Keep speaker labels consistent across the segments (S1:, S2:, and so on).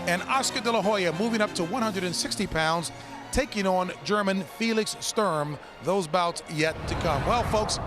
S1: And Oscar De La Hoya moving up to 160 pounds, taking on German Felix Sturm. Those bouts yet to come. Well, folks,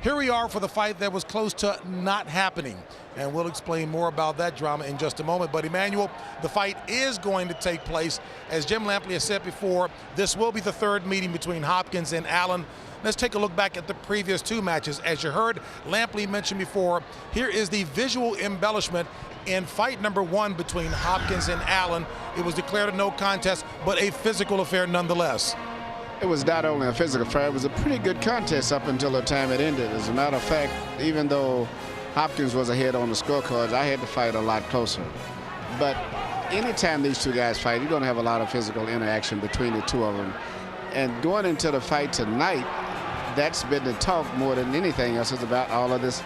S1: here we are for the fight that was close to not happening. And we'll explain more about that drama in just a moment. But Emmanuel, the fight is going to take place. As Jim Lampley has said before, this will be the third meeting between Hopkins and Allen. Let's take a look back at the previous two matches. As you heard Lampley mention before, here is the visual embellishment in fight number one between Hopkins and Allen. It was declared a no contest, but a physical affair nonetheless.
S2: It was not only a physical affair, it was a pretty good contest up until the time it ended. As a matter of fact, even though Hopkins was ahead on the scorecards, I had to fight a lot closer. But anytime these two guys fight, you're going to have a lot of physical interaction between the two of them. And going into the fight tonight, that's been the talk more than anything else. Is about all of this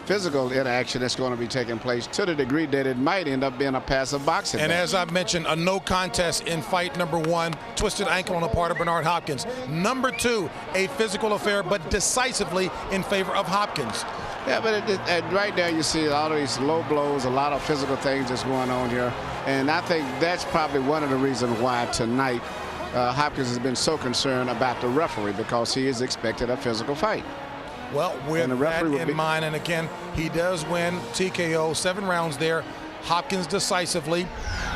S2: physical interaction that's going to be taking place, to the degree that it might end up being a passive boxing
S1: And
S2: match.
S1: as I've mentioned, a no contest in fight number one, twisted ankle on the part of Bernard Hopkins. Number two, a physical affair, but decisively in favor of Hopkins.
S2: Yeah, but right now you see a lot of these low blows, a lot of physical things that's going on here. And I think that's probably one of the reasons why tonight Hopkins has been so concerned about the referee, because he is expected a physical fight.
S1: Well, with that in mind, and again, he does win TKO, 7 rounds there, Hopkins decisively.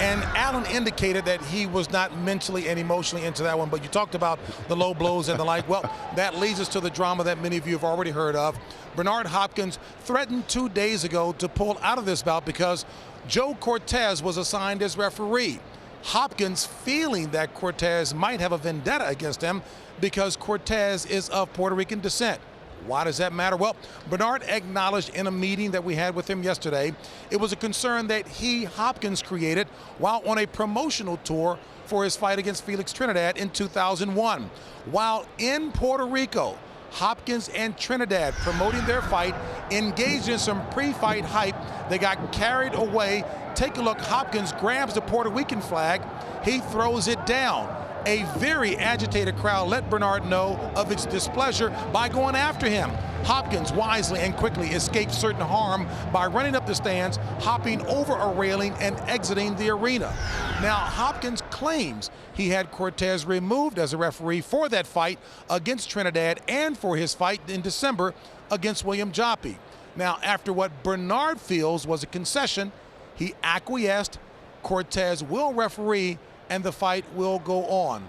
S1: And Allen indicated that he was not mentally and emotionally into that one, but you talked about the low blows and the like. Well, that leads us to the drama that many of you have already heard of. Bernard Hopkins threatened 2 days ago to pull out of this bout because Joe Cortez was assigned as referee. Hopkins feeling that Cortez might have a vendetta against him because Cortez is of Puerto Rican descent. Why does that matter? Well, Bernard acknowledged in a meeting that we had with him yesterday, it was a concern that Hopkins, created while on a promotional tour for his fight against Felix Trinidad in 2001. While in Puerto Rico, Hopkins and Trinidad promoting their fight, engaged in some pre-fight hype. They got carried away. Take a look. Hopkins grabs the Puerto Rican flag. He throws it down. A very agitated crowd let Bernard know of its displeasure by going after him. Hopkins wisely and quickly escaped certain harm by running up the stands, hopping over a railing, and exiting the arena. Now, Hopkins claims he had Cortez removed as a referee for that fight against Trinidad and for his fight in December against William Joppy. Now, after what Bernard feels was a concession, he acquiesced. Cortez will referee, and the fight will go on.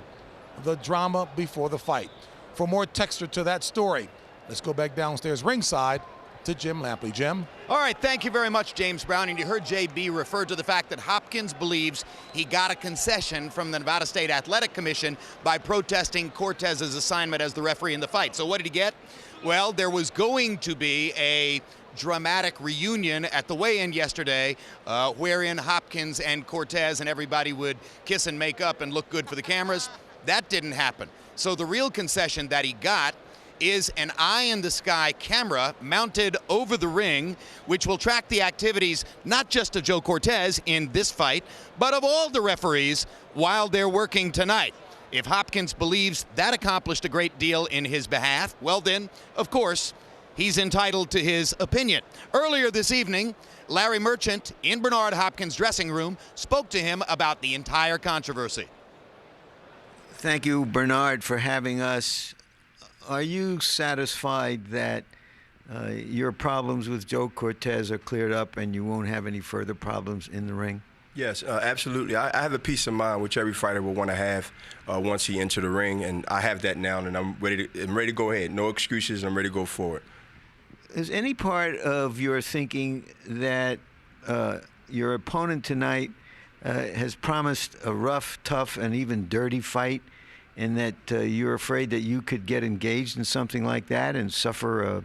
S1: The drama before the fight. For more texture to that story, let's go back downstairs ringside to Jim Lampley. Jim?
S3: All right, thank you very much, James Brown. And you heard JB refer to the fact that Hopkins believes he got a concession from the Nevada State Athletic Commission by protesting Cortez's assignment as the referee in the fight. So what did he get? Well, there was going to be a dramatic reunion at the weigh-in yesterday, wherein Hopkins and Cortez and everybody would kiss and make up and look good for the cameras. That didn't happen. So the real concession that he got is an eye-in-the-sky camera mounted over the ring, which will track the activities not just of Joe Cortez in this fight, but of all the referees while they're working tonight. If Hopkins believes that accomplished a great deal in his behalf, well then, of course, he's entitled to his opinion. Earlier this evening, Larry Merchant in Bernard Hopkins' dressing room spoke to him about the entire controversy.
S4: Thank you, Bernard, for having us. Are you satisfied that your problems with Joe Cortez are cleared up and you won't have any further problems in the ring?
S5: Yes, absolutely. I have a peace of mind, which every fighter will want to have once he enters the ring, and I have that now, and I'm ready to go ahead. No excuses. I'm ready to go forward.
S4: Is any part of your thinking that your opponent tonight has promised a rough, tough, and even dirty fight, and that you're afraid that you could get engaged in something like that and suffer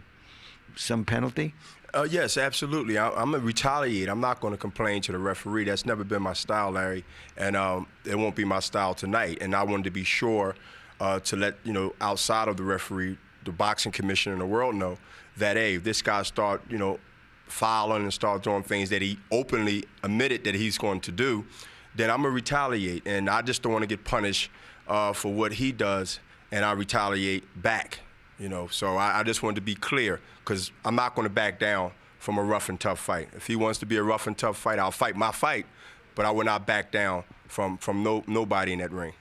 S4: some penalty?
S5: Yes, absolutely. I'm going to retaliate. I'm not going to complain to the referee. That's never been my style, Larry, and it won't be my style tonight. And I wanted to be sure to let, outside of the referee, the boxing commission and the world know that, hey, if this guy start, fouling and start doing things that he openly admitted that he's going to do, then I'm going to retaliate. And I just don't want to get punished for what he does, and I retaliate back. So I just wanted to be clear, because I'm not going to back down from a rough and tough fight. If he wants to be a rough and tough fight, I'll fight my fight, but I would not back down from nobody in that ring.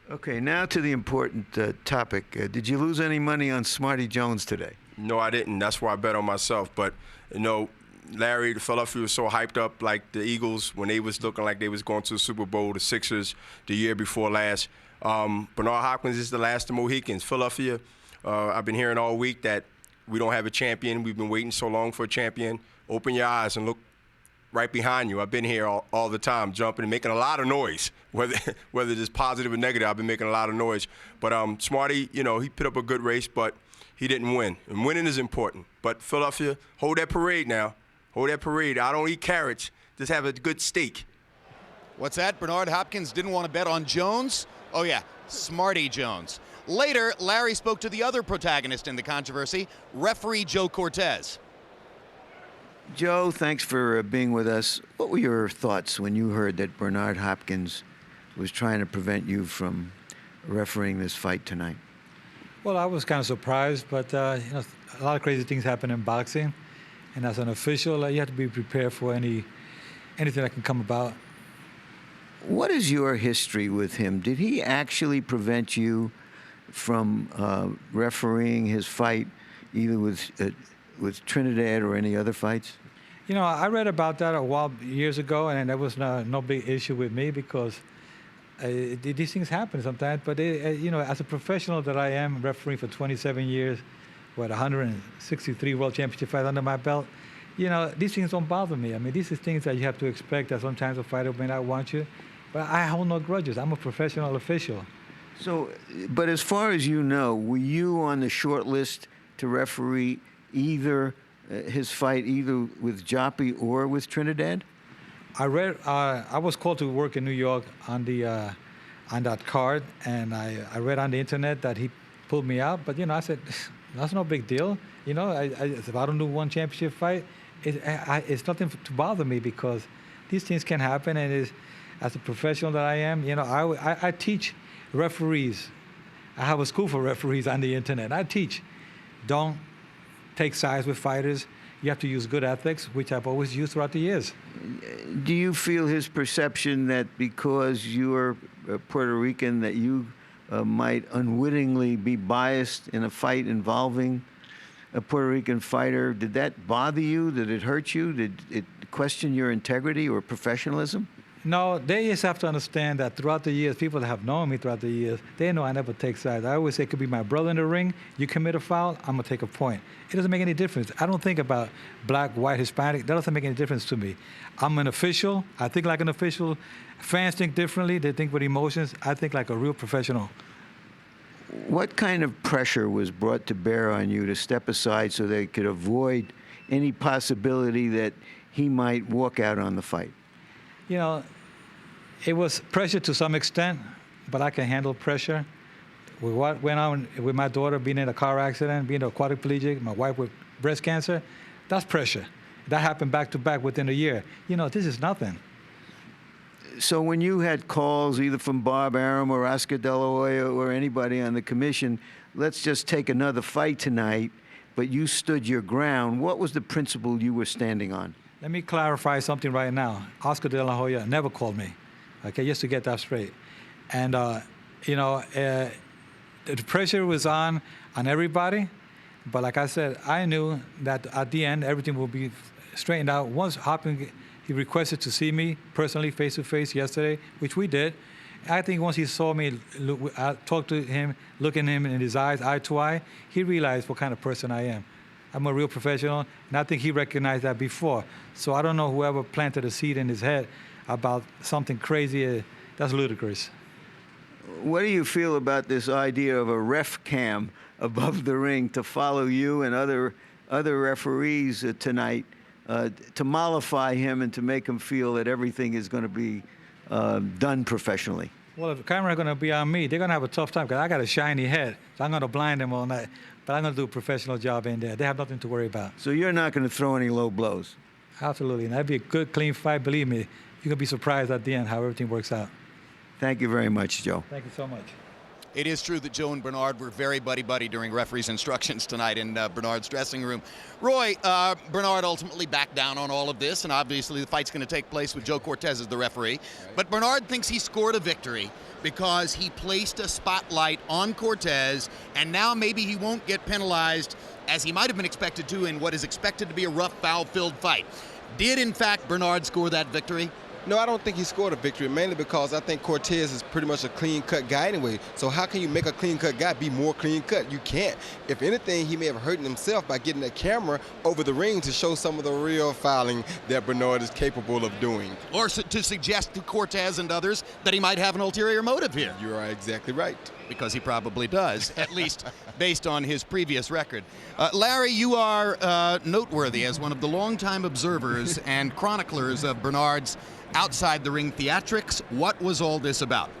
S4: Okay, now to the important topic. Did you lose any money on Smarty Jones today?
S5: No, I didn't. That's why I bet on myself. But, you know, Larry, the Philadelphia was so hyped up like the Eagles when they was looking like they was going to the Super Bowl, the Sixers the year before last. Bernard Hopkins is the last of Mohicans. Philadelphia, I've been hearing all week that we don't have a champion. We've been waiting so long for a champion. Open your eyes and look right behind you. I've been here all the time, jumping and making a lot of noise. Whether it's positive or negative, I've been making a lot of noise. But Smarty, you know, he put up a good race, but he didn't win. And winning is important. But Philadelphia, hold that parade now. Hold that parade. I don't eat carrots. Just have a good steak.
S3: What's that? Bernard Hopkins didn't want to bet on Jones? Oh, yeah, Smarty Jones. Later, Larry spoke to the other protagonist in the controversy, referee Joe Cortez.
S4: Joe, thanks for being with us. What were your thoughts when you heard that Bernard Hopkins was trying to prevent you from refereeing this fight tonight?
S6: Well, I was kind of surprised, but you know, a lot of crazy things happen in boxing, and as an official, you have to be prepared for anything that can come about.
S4: What is your history with him? Did he actually prevent you from refereeing his fight, either with Trinidad or any other fights?
S6: You know, I read about that years ago, and there was no big issue with me because these things happen sometimes. But you know, as a professional that I am, refereeing for 27 years, 163 World Championship fights under my belt, you know, these things don't bother me. I mean, these are things that you have to expect that sometimes a fighter may not want you. But I hold no grudges. I'm a professional official.
S4: So, but as far as you know, were you on the short list to referee either his fight either with Joppy or with Trinidad?
S6: I was called to work in New York on that card, and I read on the internet that he pulled me out. But you know, I said that's no big deal. You know, if I don't do one championship fight, it's nothing to bother me because these things can happen. And as a professional that I am, you know, I teach referees. I have a school for referees on the internet. I teach, don't take sides with fighters. You have to use good ethics, which I've always used throughout the years.
S4: Do you feel his perception that because you're Puerto Rican that you might unwittingly be biased in a fight involving a Puerto Rican fighter? Did that bother you? Did it hurt you? Did it question your integrity or professionalism?
S6: No, they just have to understand that throughout the years, people that have known me throughout the years, they know I never take sides. I always say it could be my brother in the ring. You commit a foul, I'm going to take a point. It doesn't make any difference. I don't think about black, white, Hispanic. That doesn't make any difference to me. I'm an official. I think like an official. Fans think differently. They think with emotions. I think like a real professional.
S4: What kind of pressure was brought to bear on you to step aside so they could avoid any possibility that he might walk out on the fight?
S6: You know, it was pressure to some extent, but I can handle pressure. With what went on with my daughter being in a car accident, being a quadriplegic, my wife with breast cancer, that's pressure. That happened back to back within a year. You know, this is nothing.
S4: So when you had calls either from Bob Arum or Oscar De La Hoya or anybody on the commission, let's just take another fight tonight, but you stood your ground, what was the principle you were standing on?
S6: Let me clarify something right now. Oscar De La Hoya never called me. Okay, just to get that straight. And, you know, the pressure was on everybody. But like I said, I knew that at the end, everything will be straightened out. Once Hopkins, he requested to see me personally, face-to-face yesterday, which we did. I think once he saw me, I talked to him, looking him in his eyes, eye to eye, he realized what kind of person I am. I'm a real professional, and I think he recognized that before. So I don't know whoever planted a seed in his head about something crazy. That's ludicrous.
S4: What do you feel about this idea of a ref cam above the ring to follow you and other referees tonight to mollify him and to make him feel that everything is going to be done professionally?
S6: Well, if the camera's going to be on me, they're going to have a tough time because I got a shiny head. So I'm going to blind them all night. But I'm going to do a professional job in there. They have nothing to worry about.
S4: So you're not going to throw any low blows?
S6: Absolutely. And that'd be a good, clean fight. Believe me, you're going to be surprised at the end how everything works out.
S4: Thank you very much, Joe.
S6: Thank you so much.
S3: It is true that Joe and Bernard were very buddy-buddy during referee's instructions tonight in Bernard's dressing room. Roy, Bernard ultimately backed down on all of this, and obviously the fight's going to take place with Joe Cortez as the referee. But Bernard thinks he scored a victory because he placed a spotlight on Cortez, and now maybe he won't get penalized as he might have been expected to in what is expected to be a rough, foul-filled fight. Did, in fact, Bernard score that victory?
S7: No, I don't think he scored a victory, mainly because I think Cortez is pretty much a clean-cut guy anyway. So how can you make a clean-cut guy be more clean-cut? You can't. If anything, he may have hurt himself by getting that camera over the ring to show some of the real fouling that Bernard is capable of doing.
S3: Or to suggest to Cortez and others that he might have an ulterior motive here.
S7: You are exactly right.
S3: Because he probably does, at least based on his previous record. Larry, you are noteworthy as one of the longtime observers and chroniclers of Bernard's outside the ring theatrics. What was all this about?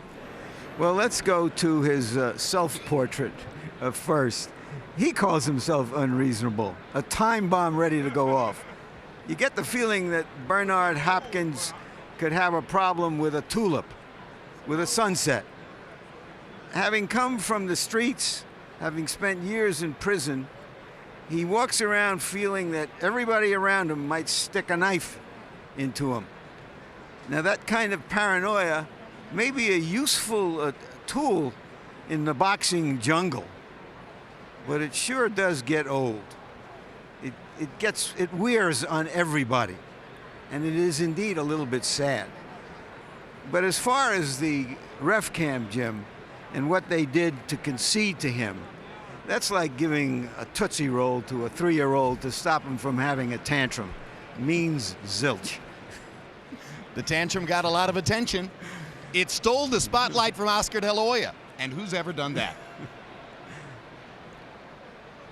S4: Well, let's go to his self-portrait first. He calls himself unreasonable, a time bomb ready to go off. You get the feeling that Bernard Hopkins could have a problem with a tulip, with a sunset. Having come from the streets, having spent years in prison, he walks around feeling that everybody around him might stick a knife into him. Now, that kind of paranoia may be a useful tool in the boxing jungle, but it sure does get old. It wears on everybody, and it is indeed a little bit sad. But as far as the ref cam, Jim, and what they did to concede to him, that's like giving a Tootsie Roll to a 3-year-old to stop him from having a tantrum. Means zilch.
S3: The tantrum got a lot of attention. It stole the spotlight from Oscar De La Hoya. And who's ever done that?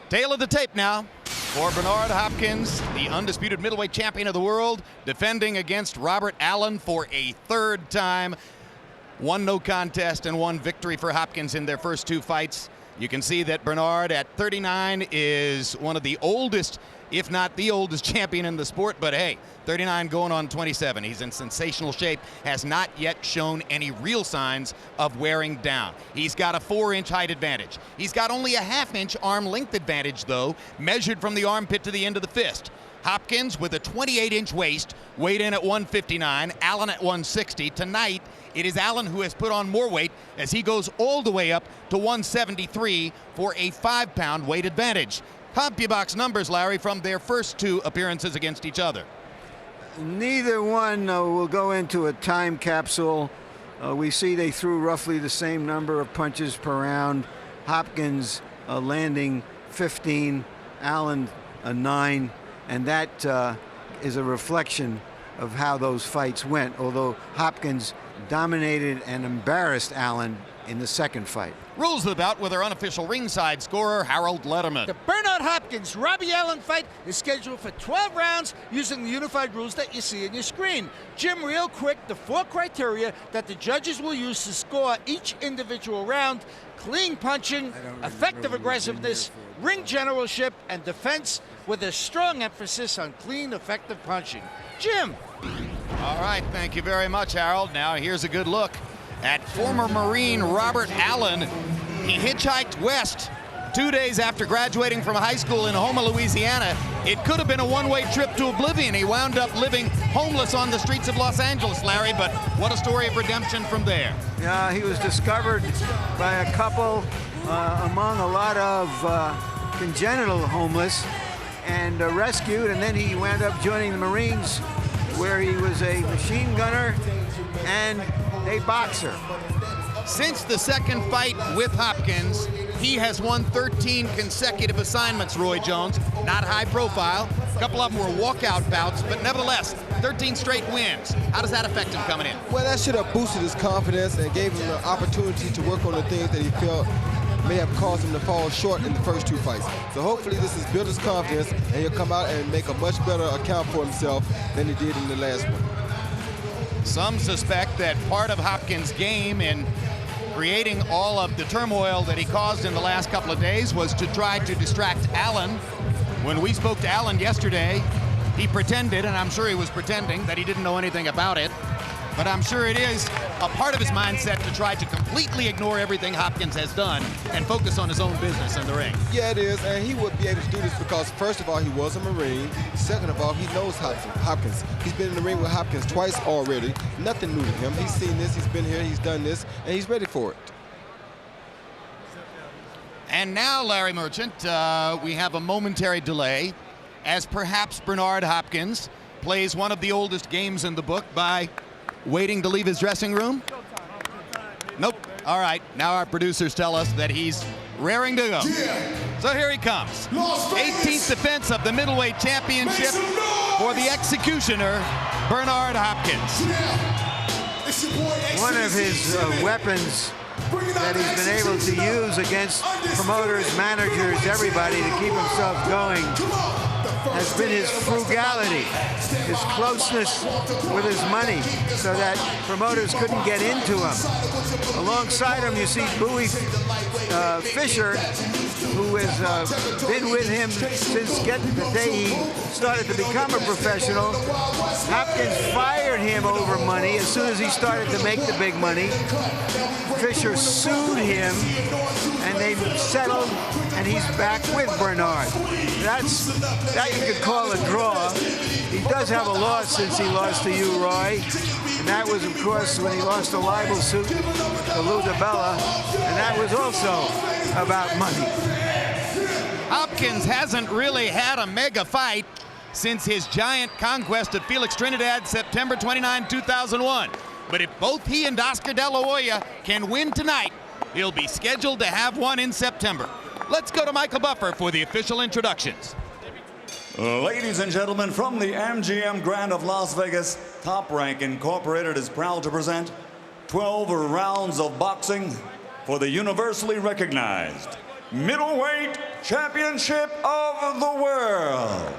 S3: Tail of the tape now for Bernard Hopkins, the undisputed middleweight champion of the world, defending against Robert Allen for a third time. 1 no contest and 1 victory for Hopkins in their first 2 fights. You can see that Bernard at 39 is one of the oldest, if not the oldest champion in the sport, but hey, 39 going on 27. He's in sensational shape, has not yet shown any real signs of wearing down. He's got a 4-inch height advantage. He's got only a 1/2-inch arm length advantage, though, measured from the armpit to the end of the fist. Hopkins with a 28-inch waist, weighed in at 159, Allen at 160. Tonight, it is Allen who has put on more weight as he goes all the way up to 173 for a 5-pound weight advantage. CompuBox numbers, Larry, from their first 2 appearances against each other.
S4: Neither one will go into a time capsule. We see they threw roughly the same number of punches per round. Hopkins landing 15, Allen 9, and that is a reflection of how those fights went, although Hopkins dominated and embarrassed Allen in the second fight.
S3: Rules of the bout with our unofficial ringside scorer, Harold Letterman.
S8: The Bernard Hopkins-Robbie Allen fight is scheduled for 12 rounds using the unified rules that you see on your screen. Jim, real quick, the 4 criteria that the judges will use to score each individual round: clean punching, effective aggressiveness, ring generalship, and defense, with a strong emphasis on clean, effective punching. Jim.
S3: All right, thank you very much, Harold. Now here's a good look at former Marine Robert Allen. He hitchhiked west 2 days after graduating from high school in Houma, Louisiana. It could have been a one-way trip to oblivion. He wound up living homeless on the streets of Los Angeles, Larry, but what a story of redemption from there.
S4: Yeah, he was discovered by a couple among a lot of congenital homeless and rescued, and then he wound up joining the Marines, where he was a machine gunner and a boxer.
S3: Since the second fight with Hopkins, he has won 13 consecutive assignments, Roy Jones. Not high profile. A couple of them were walkout bouts, but nevertheless, 13 straight wins. How does that affect him coming in?
S7: Well, that should have boosted his confidence and gave him the opportunity to work on the things that he felt may have caused him to fall short in the first 2 fights. So hopefully this has built his confidence, and he'll come out and make a much better account for himself than he did in the last one.
S3: Some suspect that part of Hopkins' game in creating all of the turmoil that he caused in the last couple of days was to try to distract Allen. When we spoke to Allen yesterday, he pretended, and I'm sure he was pretending, that he didn't know anything about it. but I'm sure it is a part of his mindset to try to completely ignore everything Hopkins has done and focus on his own business in the ring.
S7: Yeah, it is, and he would be able to do this because, first of all, he was a Marine. Second of all, he knows Hopkins. He's been in the ring with Hopkins twice already. Nothing new to him. He's seen this, he's been here, he's done this, and he's ready for it.
S3: And now, Larry Merchant, we have a momentary delay as perhaps Bernard Hopkins plays one of the oldest games in the book by waiting to leave his dressing room. Nope. All right. Now our producers tell us that he's raring to go. So here he comes. 18th defense of the Middleweight Championship for the executioner, Bernard Hopkins.
S4: One of his weapons that he's been able to use against promoters, managers, everybody to keep himself going has been his frugality, his closeness with his money, so that promoters couldn't get into him. Alongside him, you see Bowie Fisher, who has been with him since the day he started to become a professional. Hopkins fired him over money as soon as he started to make the big money. Fisher sued him, and they settled, and he's back with Bernard. That you could call a draw. He does have a loss since he lost to you, Roy, and that was, of course, when he lost the libel suit to Lou DiBella, and that was also about money.
S3: Hopkins hasn't really had a mega fight since his giant conquest of Felix Trinidad, September 29, 2001. But if both he and Oscar De La Hoya can win tonight, he'll be scheduled to have one in September. Let's go to Michael Buffer for the official introductions.
S9: Ladies and gentlemen, from the MGM Grand of Las Vegas, Top Rank Incorporated is proud to present 12 rounds of boxing for the universally recognized Middleweight Championship of the World.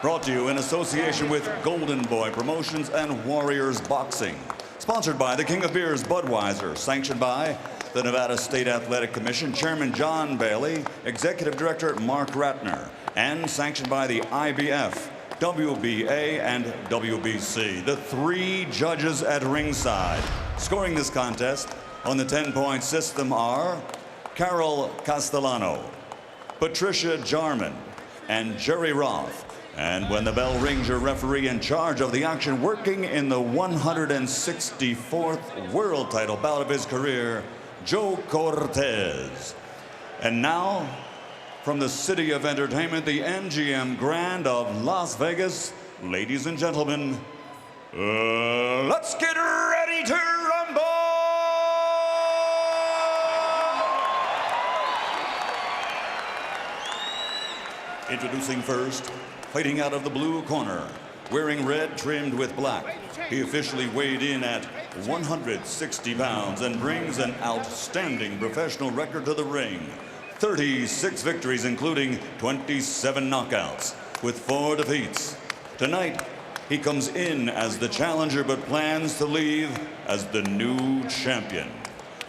S9: Brought to you in association with Golden Boy Promotions and Warriors Boxing. Sponsored by the King of Beers, Budweiser. Sanctioned by the Nevada State Athletic Commission, Chairman John Bailey, Executive Director Mark Ratner, and sanctioned by the IBF, WBA, and WBC. The three judges at ringside scoring this contest on the 10-point system are Carol Castellano, Patricia Jarman, and Jerry Roth. And when the bell rings, your referee in charge of the action, working in the 164th world title bout of his career, Joe Cortez. And now, from the City of Entertainment, the MGM Grand of Las Vegas, ladies and gentlemen, let's get ready to rumble! Introducing first, fighting out of the blue corner, wearing red trimmed with black. He officially weighed in at 160 pounds and brings an outstanding professional record to the ring. 36 victories, including 27 knockouts, with 4 defeats. Tonight, he comes in as the challenger, but plans to leave as the new champion.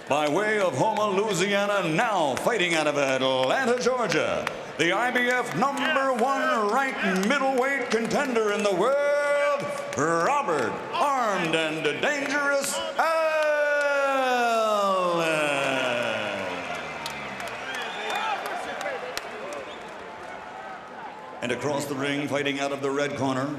S9: By way of Houma, Louisiana, now fighting out of Atlanta, Georgia, the IBF #1 ranked middleweight contender in the world, Robert Armed and Dangerous Allen. And across the ring, fighting out of the red corner,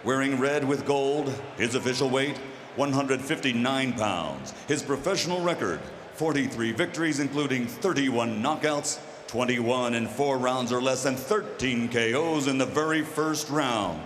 S9: wearing red with gold, his official weight, 159 pounds. His professional record, 43 victories, including 31 knockouts, 21 in 4 rounds or less, and 13 KOs in the very first round.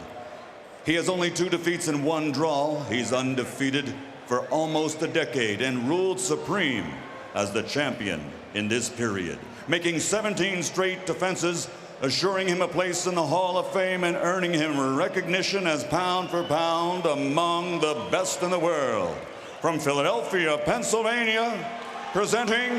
S9: He has only 2 defeats and 1 draw. He's undefeated for almost a decade and ruled supreme as the champion in this period, making 17 straight defenses, assuring him a place in the Hall of Fame and earning him recognition as pound for pound among the best in the world. From Philadelphia, Pennsylvania, presenting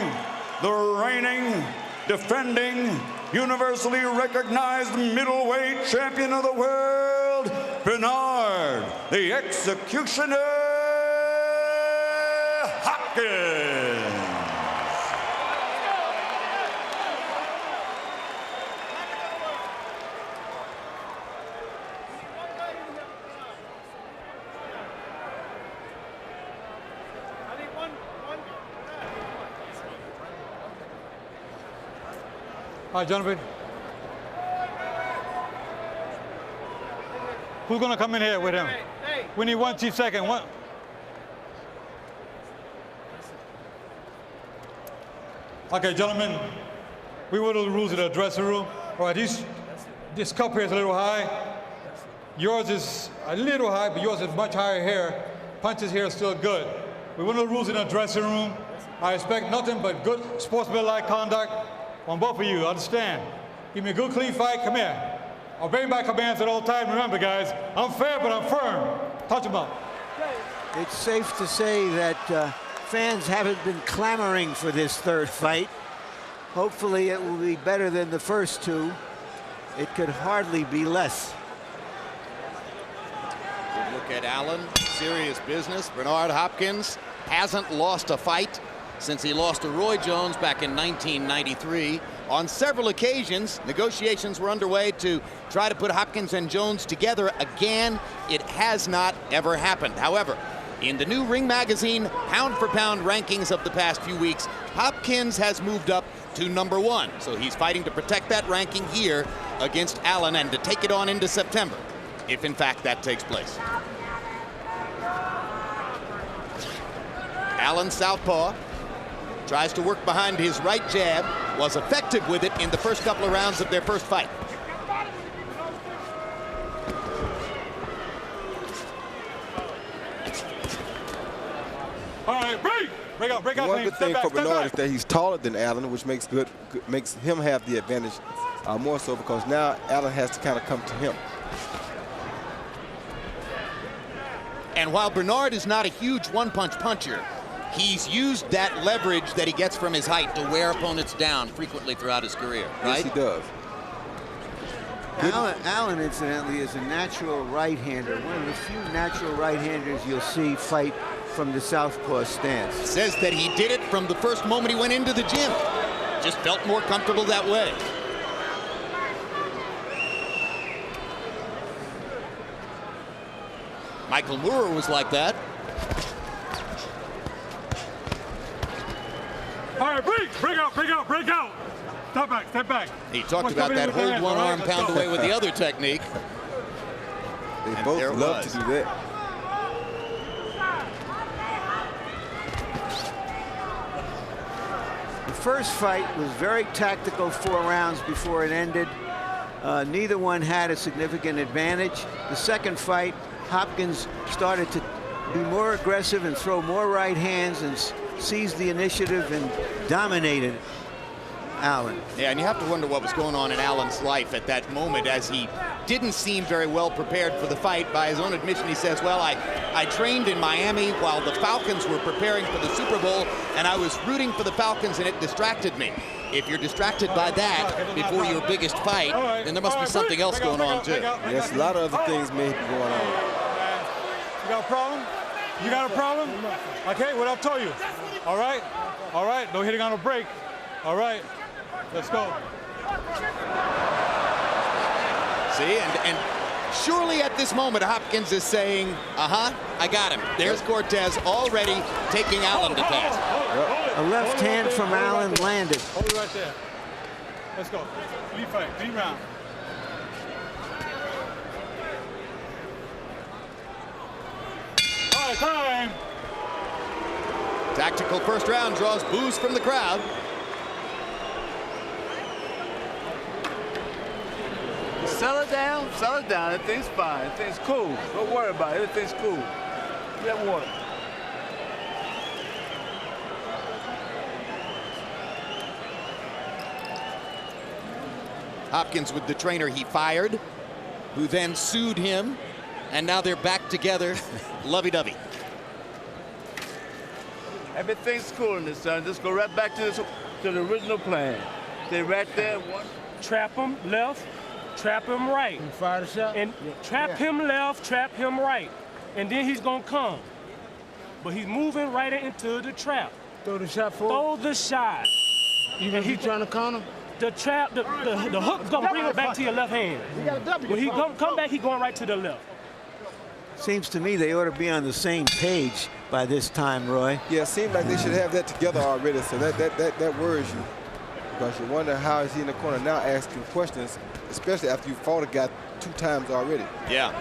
S9: the reigning, defending, universally recognized middleweight champion of the world, Bernard, the Executioner Hopkins.
S6: All right, gentlemen. Who's going to come in here with him? We need 1 chief second. One. Okay, gentlemen. We went over the rules of the dressing room. All right, this cup here is a little high. Yours is a little high, but yours is much higher here. Punches here are still good. We went over the rules in the dressing room. I expect nothing but good sportsmanlike conduct on both of you. Understand? Give me a good, clean fight. Come here. Obey my commands at all times. Remember, guys, I'm fair, but I'm firm. Touch them up.
S4: It's safe to say that fans haven't been clamoring for this third fight. Hopefully it will be better than the first two. It could hardly be less.
S3: Good look at Allen. Serious business. Bernard Hopkins hasn't lost a fight since he lost to Roy Jones back in 1993. On several occasions, negotiations were underway to try to put Hopkins and Jones together again. It has not ever happened. However, in the new Ring Magazine pound-for-pound rankings of the past few weeks, Hopkins has moved up to #1. So he's fighting to protect that ranking here against Allen and to take it on into September, if in fact that takes place. Allen southpaw tries to work behind his right jab, was effective with it in the first couple of rounds of their first fight.
S6: All right, break out.
S7: One good thing for Bernard is that he's taller than Allen, which makes him have the advantage more so because now Allen has to kind of come to him.
S3: And while Bernard is not a huge one-punch puncher, he's used that leverage that he gets from his height to wear opponents down frequently throughout his career, right?
S7: Yes, he does.
S4: Allen, incidentally, is a natural right-hander. One of the few natural right-handers you'll see fight from the southpaw stance.
S3: Says that he did it from the first moment he went into the gym. Just felt more comfortable that way. Michael Moorer was like that.
S6: All right, break out. Step back.
S3: He talked about that hold one arm, pound away with the other technique.
S7: They both love to do that.
S4: The first fight was very tactical, 4 rounds before it ended. Neither one had a significant advantage. The second fight, Hopkins started to be more aggressive and throw more right hands and seized the initiative and dominated Allen.
S3: Yeah, and you have to wonder what was going on in Allen's life at that moment, as he didn't seem very well prepared for the fight. By his own admission, he says, well, I trained in Miami while the Falcons were preparing for the Super Bowl, and I was rooting for the Falcons, and it distracted me. If you're distracted by that before your biggest fight, then there must be something else going on, too.
S7: Yes, a lot of other things may be going on.
S6: You got a problem? You got a problem? Okay, what I've told you. All right, no hitting on a break. All right, let's go.
S3: See, and surely at this moment, Hopkins is saying, I got him. There's Cortez already taking Allen to task.
S4: A left hand from Allen landed.
S6: Hold it right there. Let's go. Lead fight, lead round. All right, time.
S3: Tactical first round draws boos from the crowd.
S10: Settle it down. Everything's fine. Everything's cool. Don't worry about it. Everything's cool. Get one.
S3: Hopkins with the trainer he fired, who then sued him, and now they're back together, lovey-dovey.
S10: Everything's cool in this, son. Just go right back to the original plan. Stay right there. One.
S11: Trap him left, trap him right.
S8: And fire the shot?
S11: And trap him left, trap him right. And then he's going to come. But he's moving right into the trap.
S8: Throw the shot forward?
S11: Throw the shot.
S8: Even if he's trying to counter?
S11: The trap, the hook's going to bring it back to your left hand. When he come back, he's going right to the left.
S4: Seems to me they ought to be on the same page by this time, Roy.
S7: Yeah, it seems like they should have that together already, so that worries you. because you wonder how is he in the corner now asking questions, especially after you fought a guy 2 times already.
S3: Yeah,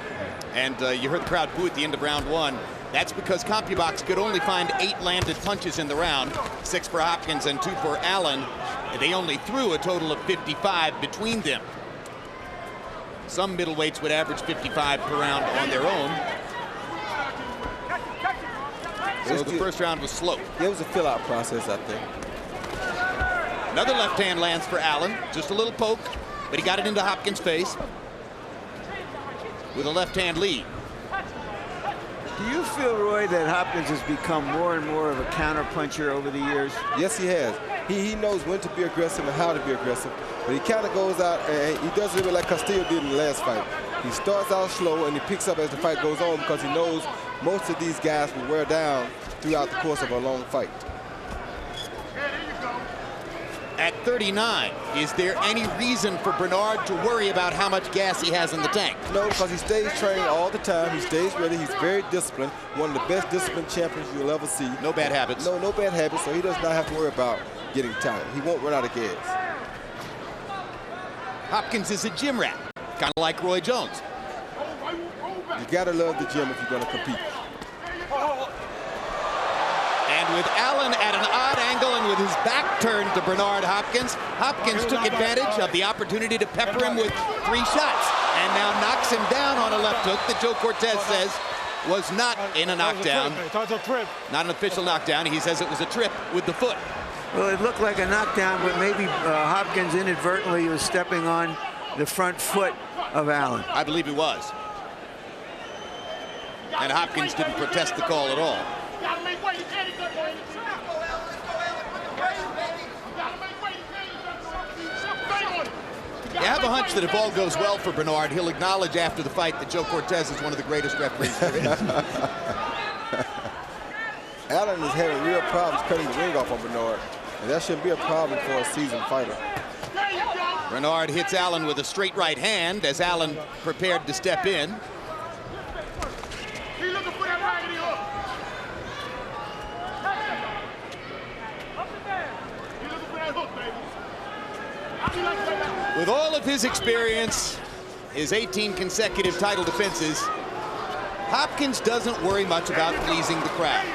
S3: and you heard the crowd boo at the end of round 1. That's because CompuBox could only find 8 landed punches in the round, 6 for Hopkins and 2 for Allen. They only threw a total of 55 between them. Some middleweights would average 55 per round on their own. So the first round was slow.
S7: It was a fill-out process, I think.
S3: Another left hand lands for Allen. Just a little poke, but he got it into Hopkins' face with a left hand lead.
S4: Do you feel, Roy, that Hopkins has become more and more of a counterpuncher over the years?
S7: Yes, he has. He knows when to be aggressive and how to be aggressive. But he kind of goes out and he does it like Castillo did in the last fight. He starts out slow and he picks up as the fight goes on because he knows most of these guys will wear down throughout the course of a long fight.
S3: At 39, is there any reason for Bernard to worry about how much gas he has in the tank?
S7: No, because he stays training all the time. He stays ready. He's very disciplined. One of the best disciplined champions you'll ever see.
S3: No bad habits.
S7: No bad habits, so he does not have to worry about getting tired. He won't run out of gas.
S3: Hopkins is a gym rat, kind of like Roy Jones.
S7: You got to love the gym if you're going to compete.
S3: And with Allen at an odd angle and with his back turned to Bernard Hopkins, Hopkins took advantage of the opportunity to pepper him with 3 shots and now knocks him down on a left hook that Joe Cortez says was not in a knockdown. Not an official knockdown. He says it was a trip with the foot.
S4: Well, it looked like a knockdown, but maybe Hopkins inadvertently was stepping on the front foot of Allen.
S3: I believe he was. And Hopkins didn't protest the call at all. You have a hunch that if all goes well for Bernard, he'll acknowledge after the fight that Joe Cortez is one of the greatest referees there is.
S7: Allen is having real problems cutting the ring off on Bernard, and that shouldn't be a problem for a seasoned fighter.
S3: Bernard hits Allen with a straight right hand as Allen prepared to step in. With all of his experience, his 18 consecutive title defenses, Hopkins doesn't worry much about pleasing the crowd.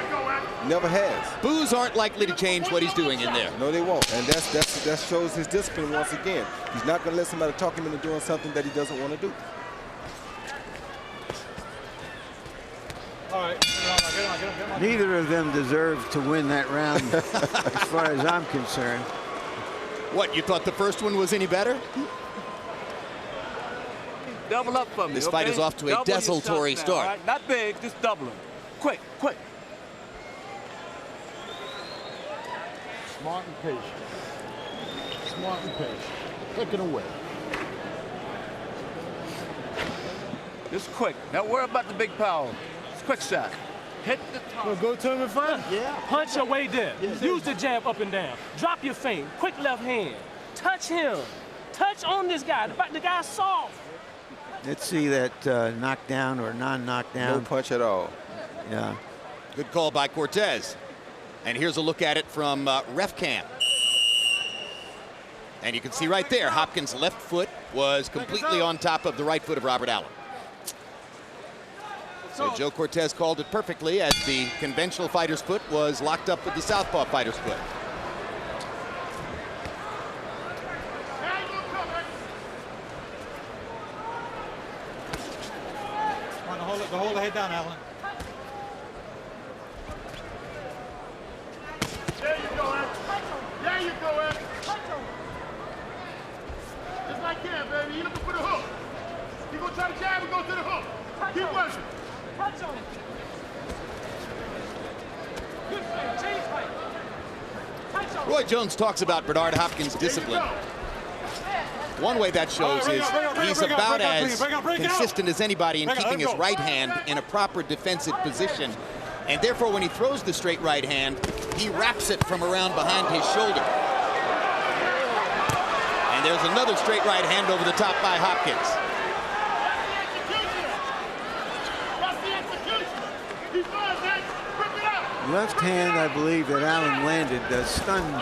S7: Never has.
S3: Boos aren't likely to change what he's doing in there.
S7: No, they won't. And that shows his discipline once again. He's not going to let somebody talk him into doing something that he doesn't want to do.
S6: All right.
S4: Neither of them deserve to win that round as far as I'm concerned.
S3: What, you thought the first one was any better?
S10: Double up for me.
S3: This fight is off to a desultory start.
S10: Right? Not big, just double them. Quick, quick.
S8: Smart and patient. Smart and patient. Take it away.
S10: Just quick. Don't worry about the big power. It's a quick shot. Hit the top.
S8: We'll go to him in front.
S11: Yeah. Punch your way there. Use the jab up and down. Drop your feint. Quick left hand. Touch him. Touch on this guy. The guy's soft.
S4: Let's see that knockdown or non-knockdown.
S7: No punch at all.
S4: Yeah.
S3: Good call by Cortez. And here's a look at it from ref cam. And you can see right there, Hopkins' left foot was completely on top of the right foot of Robert Allen. So Joe Cortez called it perfectly as the conventional fighter's foot was locked up with the southpaw fighter's foot.
S6: Hold the head down, Allen.
S8: There you go, Ed. There you go, Ed. Just like that, baby. You're looking for the hook. You're going to try to jab and go to the hook. Keep working.
S11: Touch on him. Good fight. Change fight. Touch on him.
S3: Roy Jones talks about Bernard Hopkins' discipline. One way that shows is he's about as consistent as anybody in keeping his right hand in a proper defensive position. And therefore, when he throws the straight right hand, he wraps it from around behind his shoulder. And there's another straight right hand over the top by Hopkins.
S4: Left hand, I believe, that Allen landed stunned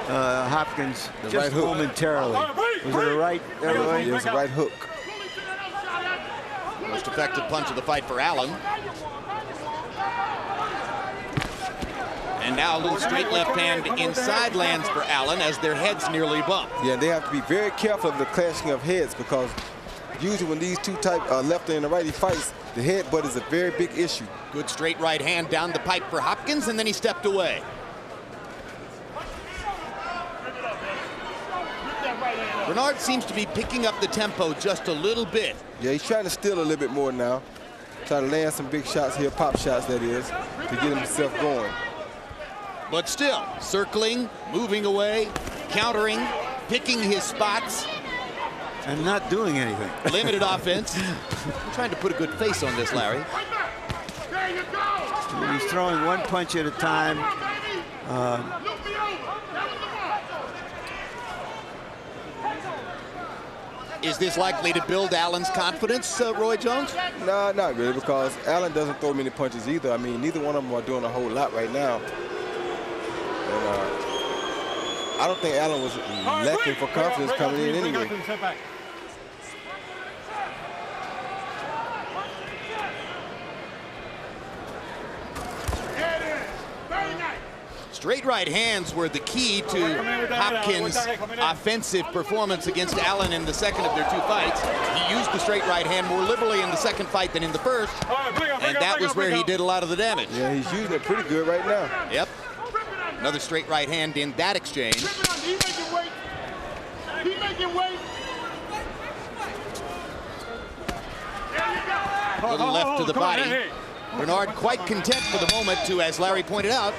S4: Hopkins
S7: The
S4: just
S7: right hook.
S4: momentarily. Was it a right?
S7: Yeah, it was a right hook.
S3: Most effective punch of the fight for Allen. And now a little straight left hand inside lands for Allen as their heads nearly bump.
S7: Yeah, they have to be very careful of the clashing of heads, because usually when these two type lefty and the righty fights, the headbutt is a very big issue.
S3: Good straight right hand down the pipe for Hopkins, and then he stepped away. Bernard seems to be picking up the tempo just a little bit.
S7: Yeah, he's trying to steal a little bit more now. Try to land some big shots here, pop shots that is, to get himself going.
S3: But still, circling, moving away, countering, picking his spots.
S4: And not doing anything.
S3: Limited offense. I'm trying to put a good face on this, Larry.
S4: He's throwing one punch at a time.
S3: Is this likely to build Allen's confidence, Roy Jones?
S7: No, not really, because Allen doesn't throw many punches either. I mean, neither one of them are doing a whole lot right now. And I don't think Allen was lacking for confidence coming in anyway.
S3: Straight right hands were the key to Hopkins' offensive performance against Allen in the second of their two fights. He used the straight right hand more liberally in the second fight than in the first, and that was where he did a lot of the damage.
S7: Yeah, he's using it pretty good right now.
S3: Yep. Another straight right hand in that exchange. A little left to the body. Bernard quite content for the moment to, as Larry pointed out,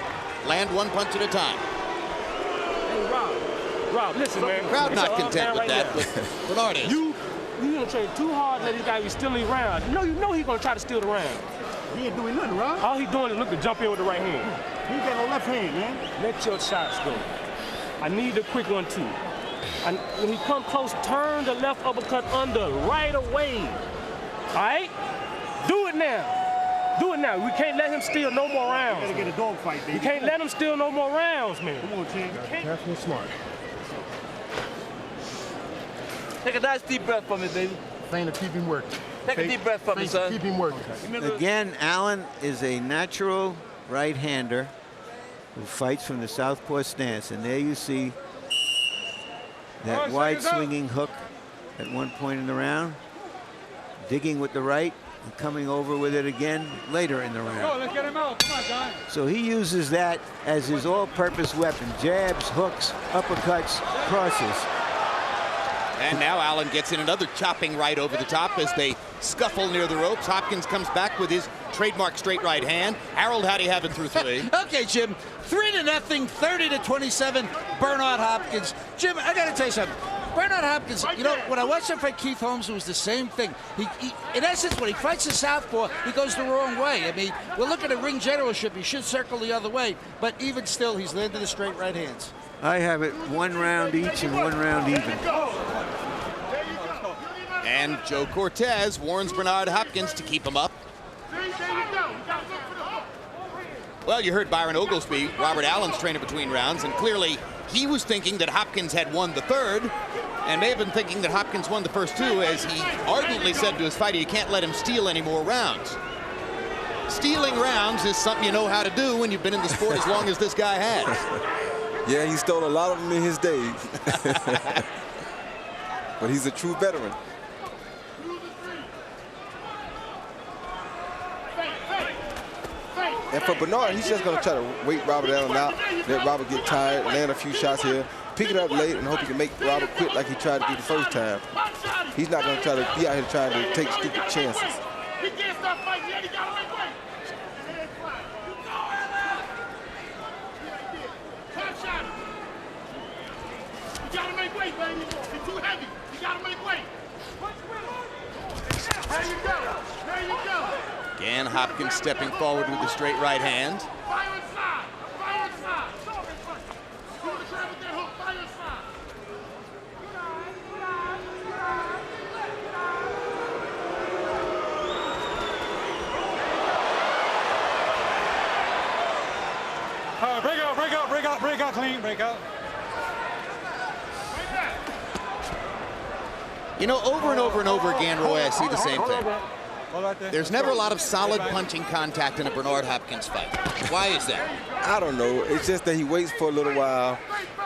S3: land one punch at a time.
S11: Hey, Rob, listen, man.
S3: Crowd not content with that, but Bernard is.
S11: You gonna train too hard, let this guy be stealing these rounds. You know he's gonna try to steal the round.
S12: He ain't doing nothing, Rob.
S11: All he's doing is look to jump in with the right hand.
S12: He ain't got no left hand, man.
S11: Let your shots go. I need a quick one, too. And when he come close, turn the left uppercut under right away. All right? Do it now. Do it now. We can't let him steal no more rounds.
S12: Gotta get a dog fight, baby.
S11: You can't let him steal no more rounds, man.
S12: Come on, champ.
S11: Careful and smart.
S10: Take a nice deep breath for me, baby.
S12: Feint to keep him working.
S10: Take a deep breath for me, son.
S12: Keep him working.
S4: Again, Allen is a natural right-hander who fights from the southpaw stance. And there you see that wide swinging hook at one point in the round, digging with the right and coming over with it again later in the round.
S6: Let's get him out. Come on, John.
S4: So he uses that as his all-purpose weapon. Jabs, hooks, uppercuts, crosses.
S3: And now Allen gets in another chopping right over the top as they scuffle near the ropes. Hopkins comes back with his trademark straight right hand. Harold, how do you have it through three?
S8: Okay, Jim. 3-0, 30-27, Bernard Hopkins. Jim, I got to tell you something. Bernard Hopkins, you know, when I watched him fight Keith Holmes, it was the same thing. He, in essence, when he fights the southpaw, he goes the wrong way. I mean, we're looking at ring generalship. He should circle the other way. But even still, he's landed the straight right hands.
S4: I have it 1 round each and 1 round even.
S3: And Joe Cortez warns Bernard Hopkins to keep him up. Well, you heard Byron Oglesby, Robert Allen's trainer between rounds, and clearly he was thinking that Hopkins had won the third and may have been thinking that Hopkins won the first two, as he ardently said to his fighter, you can't let him steal any more rounds. Stealing rounds is something you know how to do when you've been in the sport as long as this guy has.
S7: Yeah, he stole a lot of them in his days. But he's a true veteran. And for Bernard, he's just going to try to wait Robert Allen out, let Robert get tired, land a few shots here, pick it up late, and hope he can make Robert quit like he tried to do the first time. He's not going to try to be out here trying to take stupid chances.
S12: He can't stop fighting yet. He got to make weight. Top shot. You got to make weight, baby. It's too heavy. You got to make weight. There you go. There you go.
S3: Again, Hopkins stepping forward with the straight right hand.
S12: Fire inside. Fire inside. You want to try with that hook. Fire inside.
S6: Break out, break out, break out, break out, clean, break out.
S3: You know, over and over and over again, Roy, I see the same thing. There's never a lot of solid punching contact in a Bernard Hopkins fight. Why is that?
S7: I don't know. It's just that he waits for a little while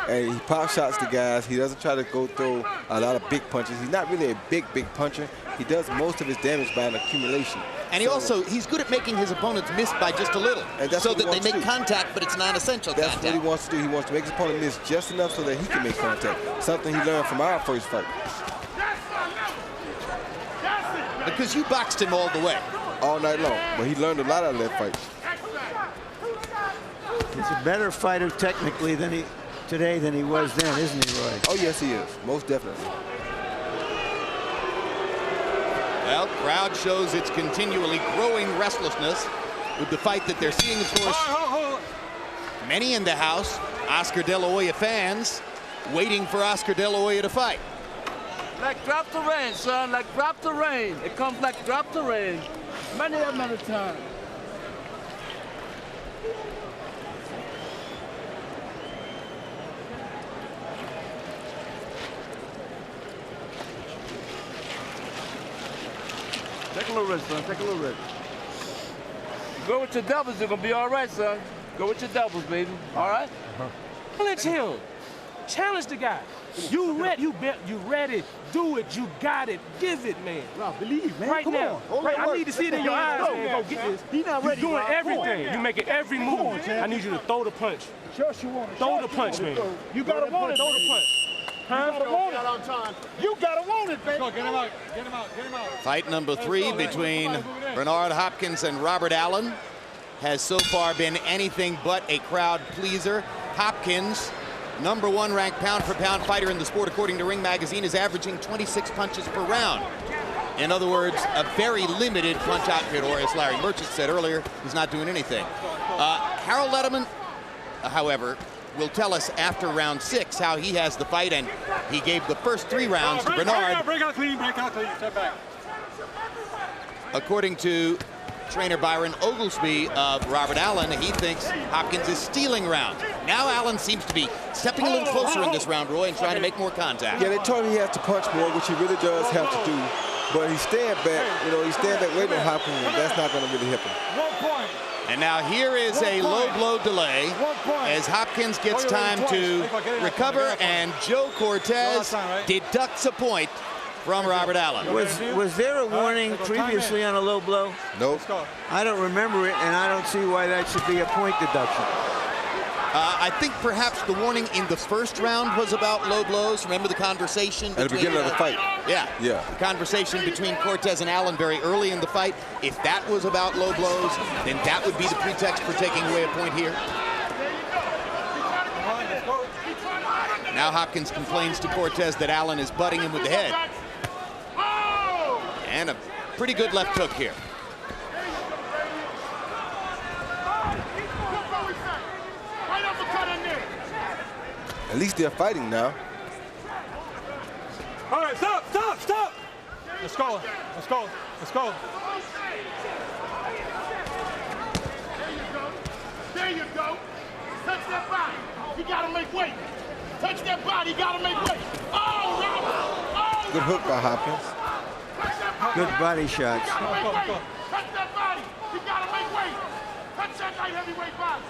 S7: and he pop shots to guys. He doesn't try to go through a lot of big punches. He's not really a big puncher. He does most of his damage by an accumulation.
S3: And he's good at making his opponents miss by just a little, so that they make contact, but it's non-essential contact.
S7: That's what he wants to do. He wants to make his opponent miss just enough so that he can make contact. Something he learned from our first fight.
S3: Because you boxed him all the way.
S7: All night long. But he learned a lot out of that fight.
S4: He's a better fighter technically today than he was then, isn't he, Roy?
S7: Oh, yes, he is. Most definitely.
S3: Well, crowd shows its continually growing restlessness with the fight that they're seeing, of course. Many in the house, Oscar De La Hoya fans, waiting for Oscar De La Hoya to fight.
S10: Like drop the rain, son. Like drop the rain. It comes like drop the rain. Many times. Take a little rest, son. Take a little rest. Go with your doubles. You're going to be all right, son. Go with your doubles, baby. All right?
S11: Challenge him. Challenge the guy. You ready. Do it. You got it. Give it, man.
S10: Rob, believe, man.
S11: Right
S10: Come
S11: now.
S10: on.
S11: Right, I need to see it in your eyes, man. Go get this.
S10: He's not ready.
S11: You're doing
S10: Rob.
S11: everything. You're making every move. I need you to throw the punch.
S10: Sure you want it.
S11: Throw the punch, man.
S10: You gotta want it.
S11: Throw the punch. Huh?
S10: You gotta want it. You gotta want it, baby.
S11: Get him out. Get him out. Get him out.
S3: Fight number 3 between Bernard Hopkins and Robert Allen has so far been anything but a crowd pleaser. Hopkins, #1 ranked pound-for-pound fighter in the sport, according to Ring Magazine, is averaging 26 punches per round. In other words, a very limited punch output, or as Larry Merchant said earlier, he's not doing anything. Harold Letterman, however, will tell us after round 6 how he has the fight, and he gave the first 3 rounds to Bernard.
S11: Break out clean, step back.
S3: According to trainer Byron Oglesby of Robert Allen, he thinks Hopkins is stealing rounds. Now Allen seems to be stepping a little closer in this round, Roy, and trying to make more contact.
S7: Yeah, they told him he has to punch more, which he really does have to do. But he's staying back, he's staying back waiting on Hopkins, and that's not going to really help him.
S3: And now here is a low blow delay as Hopkins gets time to recover, and Joe Cortez deducts a point from Robert Allen.
S4: Was there a warning previously on a low blow?
S7: Nope.
S4: I don't remember it, and I don't see why that should be a point deduction.
S3: I think perhaps the warning in the first round was about low blows. Remember the conversation
S7: at the beginning of the fight?
S3: Yeah. The conversation between Cortez and Allen very early in the fight. If that was about low blows, then that would be the pretext for taking away a point here. Now Hopkins complains to Cortez that Allen is butting him with the head. And a pretty good left hook here.
S7: At least they're fighting now.
S11: All right, stop. Let's go.
S12: There you go. Touch that body. You gotta make weight. Touch that body. You gotta make weight. Oh, Robert.
S7: Good hook by Hopkins.
S4: Good body shots.
S12: Touch that body. You gotta make weight. Touch that light heavyweight body.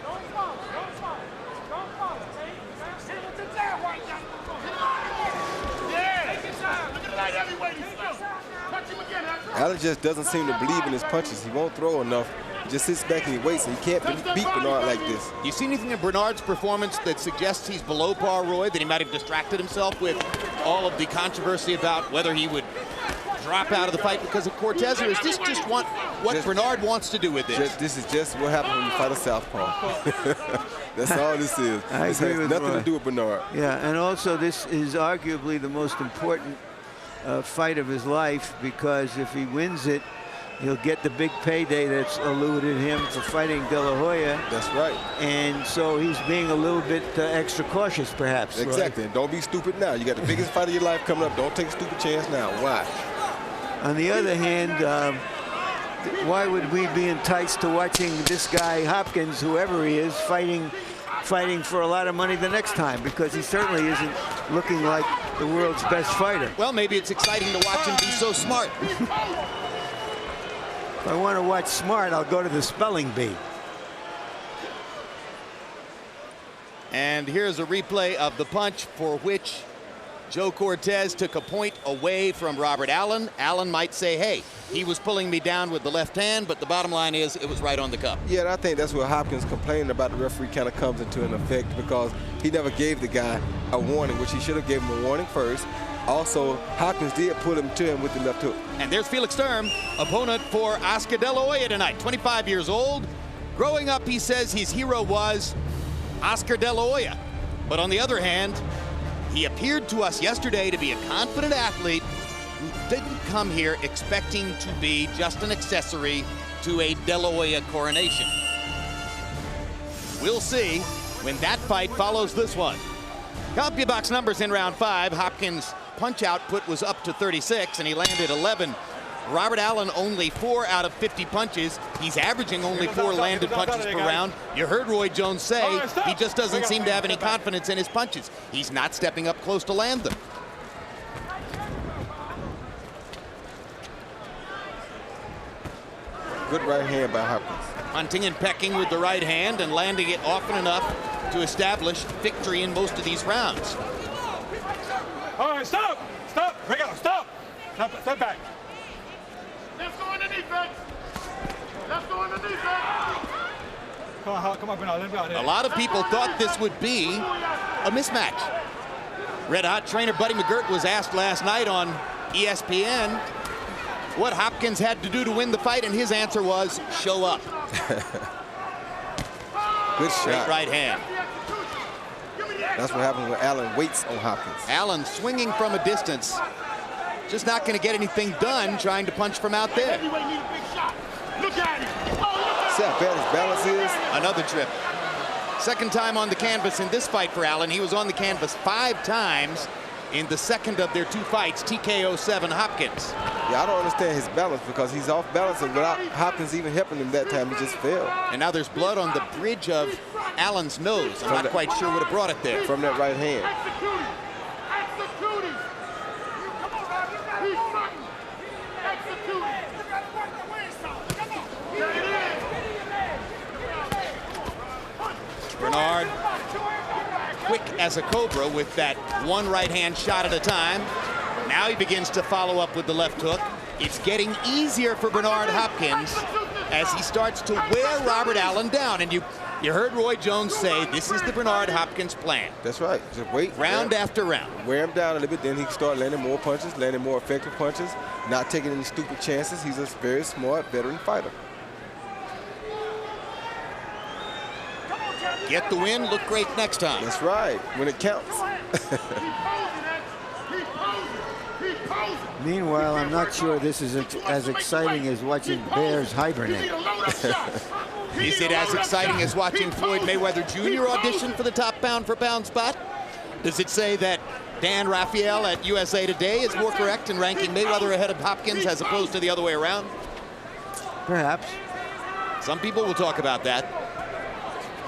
S12: Don't fall.
S7: Allen just doesn't seem to believe in his punches. He won't throw enough. He just sits back and he waits, and he can't beat Bernard like this.
S3: Do you see anything in Bernard's performance that suggests he's below par, Roy, that he might have distracted himself with all of the controversy about whether he would drop out of the fight because of Cortez, or is this just what Bernard wants to do with this?
S7: This is just what happens when you fight a southpaw. That's all this is. This has nothing to do with Bernard.
S4: Yeah, and also this is arguably the most important fight of his life, because if he wins it, he'll get the big payday that's eluded him for fighting De La Hoya.
S7: That's right.
S4: And so he's being a little bit extra cautious, perhaps.
S7: Exactly.
S4: Right?
S7: Don't be stupid now. You got the biggest fight of your life coming up. Don't take a stupid chance now. Why?
S4: On the other hand, why would we be enticed to watching this guy, Hopkins, whoever he is, fighting fighting for a lot of money the next time, because he certainly isn't looking like the world's best fighter.
S3: Well, maybe it's exciting to watch him be so smart.
S4: If I want to watch smart, I'll go to the spelling bee.
S3: And here's a replay of the punch for which Joe Cortez took a point away from Robert Allen. Allen might say, hey, he was pulling me down with the left hand, but the bottom line is it was right on the cup.
S7: Yeah, and I think that's where Hopkins complaining about the referee kind of comes into an effect, because he never gave the guy a warning, which he should have given him a warning first. Also, Hopkins did put him to him with the left hook.
S3: And there's Felix Sturm, opponent for Oscar De La Hoya tonight, 25 years old. Growing up, he says his hero was Oscar De La Hoya. But on the other hand, he appeared to us yesterday to be a confident athlete who didn't come here expecting to be just an accessory to a De La Hoya coronation. We'll see when that fight follows this one. CompuBox numbers in round 5. Hopkins' punch output was up to 36, and he landed 11. Robert Allen only 4 out of 50 punches. He's averaging only 4 landed punches per round. You heard Roy Jones say he just doesn't seem to have any confidence in his punches. He's not stepping up close to land them.
S7: Good right hand by Hopkins.
S3: Hunting and pecking with the right hand and landing it often enough to establish victory in most of these rounds.
S11: All right, stop! Stop! Break out! Stop! Step back.
S12: Let's go in the defense. Let's go in the defense.
S11: Come on, Bernard. Let me out here.
S3: A lot of people thought this would be a mismatch. Red Hot trainer Buddy McGirt was asked last night on ESPN what Hopkins had to do to win the fight, and his answer was, show up.
S7: Good shot.
S3: Great right hand.
S7: That's what happens when Allen waits on Hopkins.
S3: Allen swinging from a distance. Just not going to get anything done trying to punch from out there.
S12: Heavyweight need a big shot. Look at him. Oh,
S7: See how bad his balance is?
S3: Another trip. Second time on the canvas in this fight for Allen. He was on the canvas 5 times in the second of their 2 fights, TKO 7 Hopkins.
S7: Yeah, I don't understand his balance, because he's off balance, and without Hopkins even helping him that time, he just failed.
S3: And now there's blood on the bridge of Allen's nose. I'm not quite sure what have brought it there.
S7: From that right hand.
S12: execute him. Execute him. Come on, Robbie. He's fighting. Execute him. You got to work the way, son. Come on. There it is.
S3: Bernard, quick as a cobra with that one right hand shot at a time. Now he begins to follow up with the left hook. It's getting easier for Bernard Hopkins as he starts to wear Robert Allen down. And you heard Roy Jones say this is the Bernard Hopkins plan.
S7: That's right. Just wait.
S3: Round after round.
S7: Wear him down a little bit, then he can start landing more punches, landing more effective punches, not taking any stupid chances. He's a very smart veteran fighter.
S3: Get the win, look great next time.
S7: That's right, when it counts.
S4: Meanwhile, I'm not sure this is as exciting as watching bears hibernate.
S3: Is it as exciting as watching Floyd Mayweather Jr. audition for the top pound-for-pound spot? Does it say that Dan Rafael at USA Today is more correct in ranking Mayweather ahead of Hopkins as opposed to the other way around?
S4: Perhaps.
S3: Some people will talk about that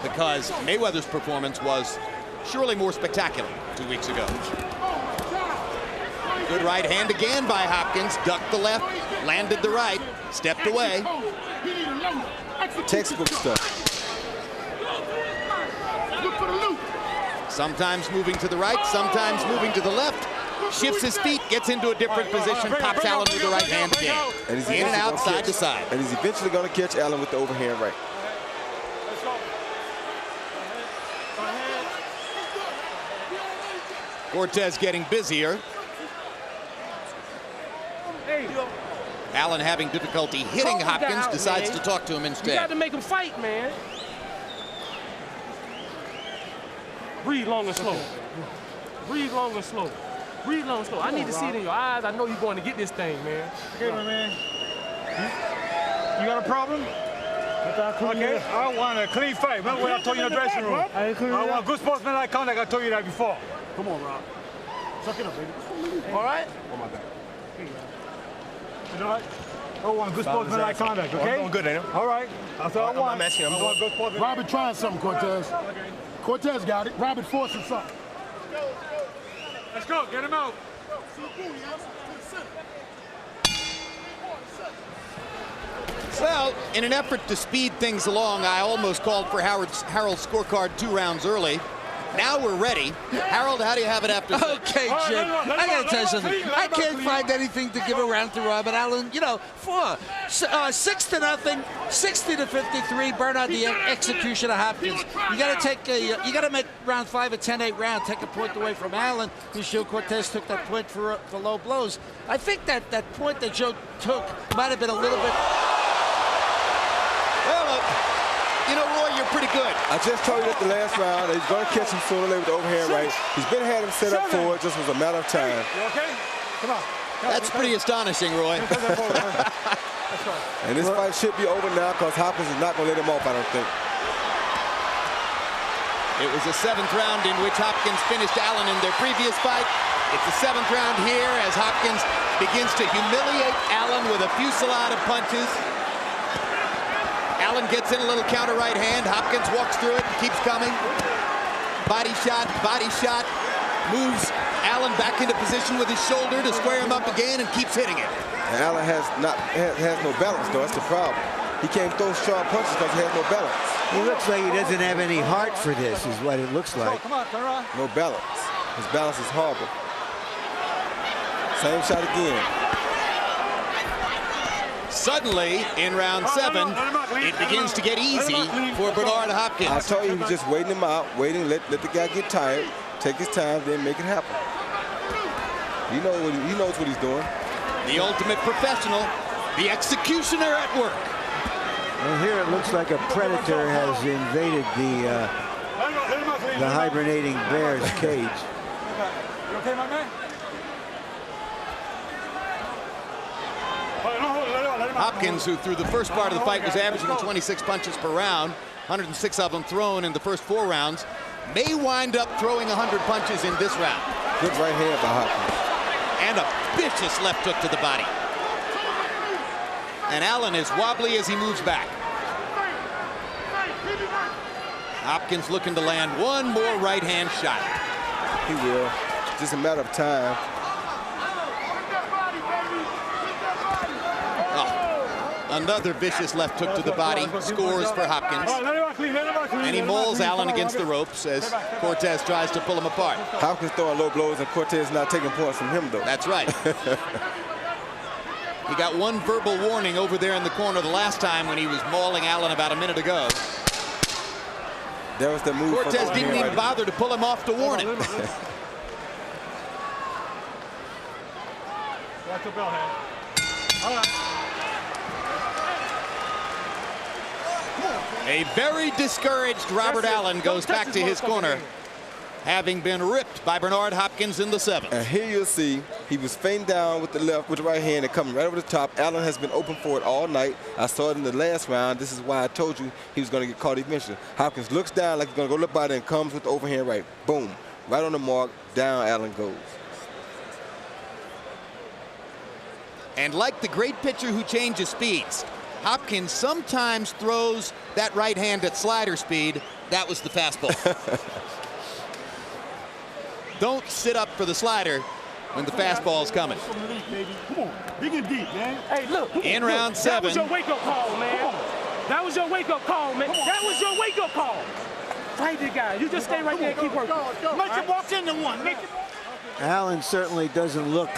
S3: because Mayweather's performance was surely more spectacular 2 weeks ago. Good right hand again by Hopkins. Ducked the left, landed the right, stepped away.
S7: Textbook stuff.
S3: Sometimes moving to the right, sometimes moving to the left. Shifts his feet, gets into a different position, pops Allen with the right hand again.
S7: And he's
S3: in and out, side to side.
S7: And he's eventually going to catch Allen with the overhand right.
S3: Cortez getting busier. Allen having difficulty hitting Hopkins, decides to talk to him instead.
S11: You got to make him fight, man. Breathe long and slow. Breathe long and slow. Breathe long and slow. I need to see it in your eyes. I know you're going to get this thing, man.
S13: Okay, my man. You got a problem? Okay, I want a clean fight. Remember what I told you in the dressing room? I want good sportsmanlike conduct. I told you that before. Come on, Rob. Suck it up, baby.
S11: All right?
S13: Oh, my bad. You know what? I want good sportsmanlike conduct, okay?
S5: I'm doing good, ain't I?
S13: All right. That's all I want.
S5: I'm asking.
S13: I want good sportsmanlike.
S12: Robbie trying something, Cortez.
S13: Okay.
S12: Cortez got it. Robert forcing something.
S13: Let's go. Get him out.
S3: Well, in an effort to speed things along, I almost called for Harold's scorecard 2 rounds early. Now we're ready. Harold, how do you have it after?
S8: Okay, Jim. I got to tell you something. I can't find anything to give around to Robert Allen. You know, 6-0, 60-53. Burn out the execution of Hopkins. You got to you got to make round 5 a 10-8 round. Take a point away from Allen. Michel Cortez took that point for low blows. I think that point that Joe took might have been a little bit.
S3: Well, you know, Roy, you're pretty good.
S7: I just told you that the last round, he's going to catch him sooner or later with the overhand right. He's been had him set up for it, just was a matter of time.
S13: You okay? Come on.
S3: That's pretty astonishing, Roy.
S7: And this fight should be over now because Hopkins is not going to let him off, I don't think.
S3: It was the 7th round in which Hopkins finished Allen in their previous fight. It's the 7th round here as Hopkins begins to humiliate Allen with a fusillade of punches. Allen gets in a little counter right hand. Hopkins walks through it and keeps coming. Body shot, moves Allen back into position with his shoulder to square him up again and keeps hitting it.
S7: And Allen has no balance, though. That's the problem. He can't throw sharp punches because he has no balance.
S4: He looks like he doesn't have any heart for this, is what it looks like.
S13: Come on, turn around.
S7: No balance. His balance is horrible. Same shot again.
S3: Suddenly, in round 7, it begins to get easy for Bernard Hopkins.
S7: I told you he was just waiting him out, let the guy get tired, take his time, then make it happen. He knows what he's doing.
S3: The ultimate professional, the executioner at work.
S4: Well, here it looks like a predator has invaded the hibernating bear's cage.
S13: You okay, my man?
S3: Hopkins, who through the first part of the fight was averaging 26 punches per round, 106 of them thrown in the first 4 rounds, may wind up throwing 100 punches in this round.
S7: Good right hand by Hopkins.
S3: And a vicious left hook to the body. And Allen is wobbly as he moves back. Hopkins looking to land one more right hand shot.
S7: He will. Just a matter of time.
S3: Another vicious left hook to the body, scores for Hopkins. And he mauls Allen against the ropes as Cortez tries to pull him apart.
S7: Hopkins throwing low blows and Cortez not taking points from him, though.
S3: That's right. He got one verbal warning over there in the corner the last time when he was mauling Allen about a minute ago.
S7: There was the move.
S3: Cortez didn't even bother to pull him off to warn him.
S13: Watch the bell hand. All right.
S3: A very discouraged Robert Allen goes back to his corner, having been ripped by Bernard Hopkins in the 7th.
S7: And here you'll see he was feinting down with the right hand and coming right over the top. Allen has been open for it all night. I saw it in the last round. This is why I told you he was going to get caught eventually. Hopkins looks down like he's going to go look by it and comes with the overhand right. Boom. Right on the mark. Down Allen goes.
S3: And like the great pitcher who changes speeds, Hopkins sometimes throws that right hand at slider speed. That was the fastball. Don't sit up for the slider when the fastball is coming.
S13: Come on, big and deep, man.
S11: Hey, look.
S3: In round 7.
S11: That was your wake-up call, man. That was your wake-up call, man. That was your wake-up call. Fight the guy. You just stay right there and keep working.
S12: Make him walk into one.
S4: Allen certainly doesn't look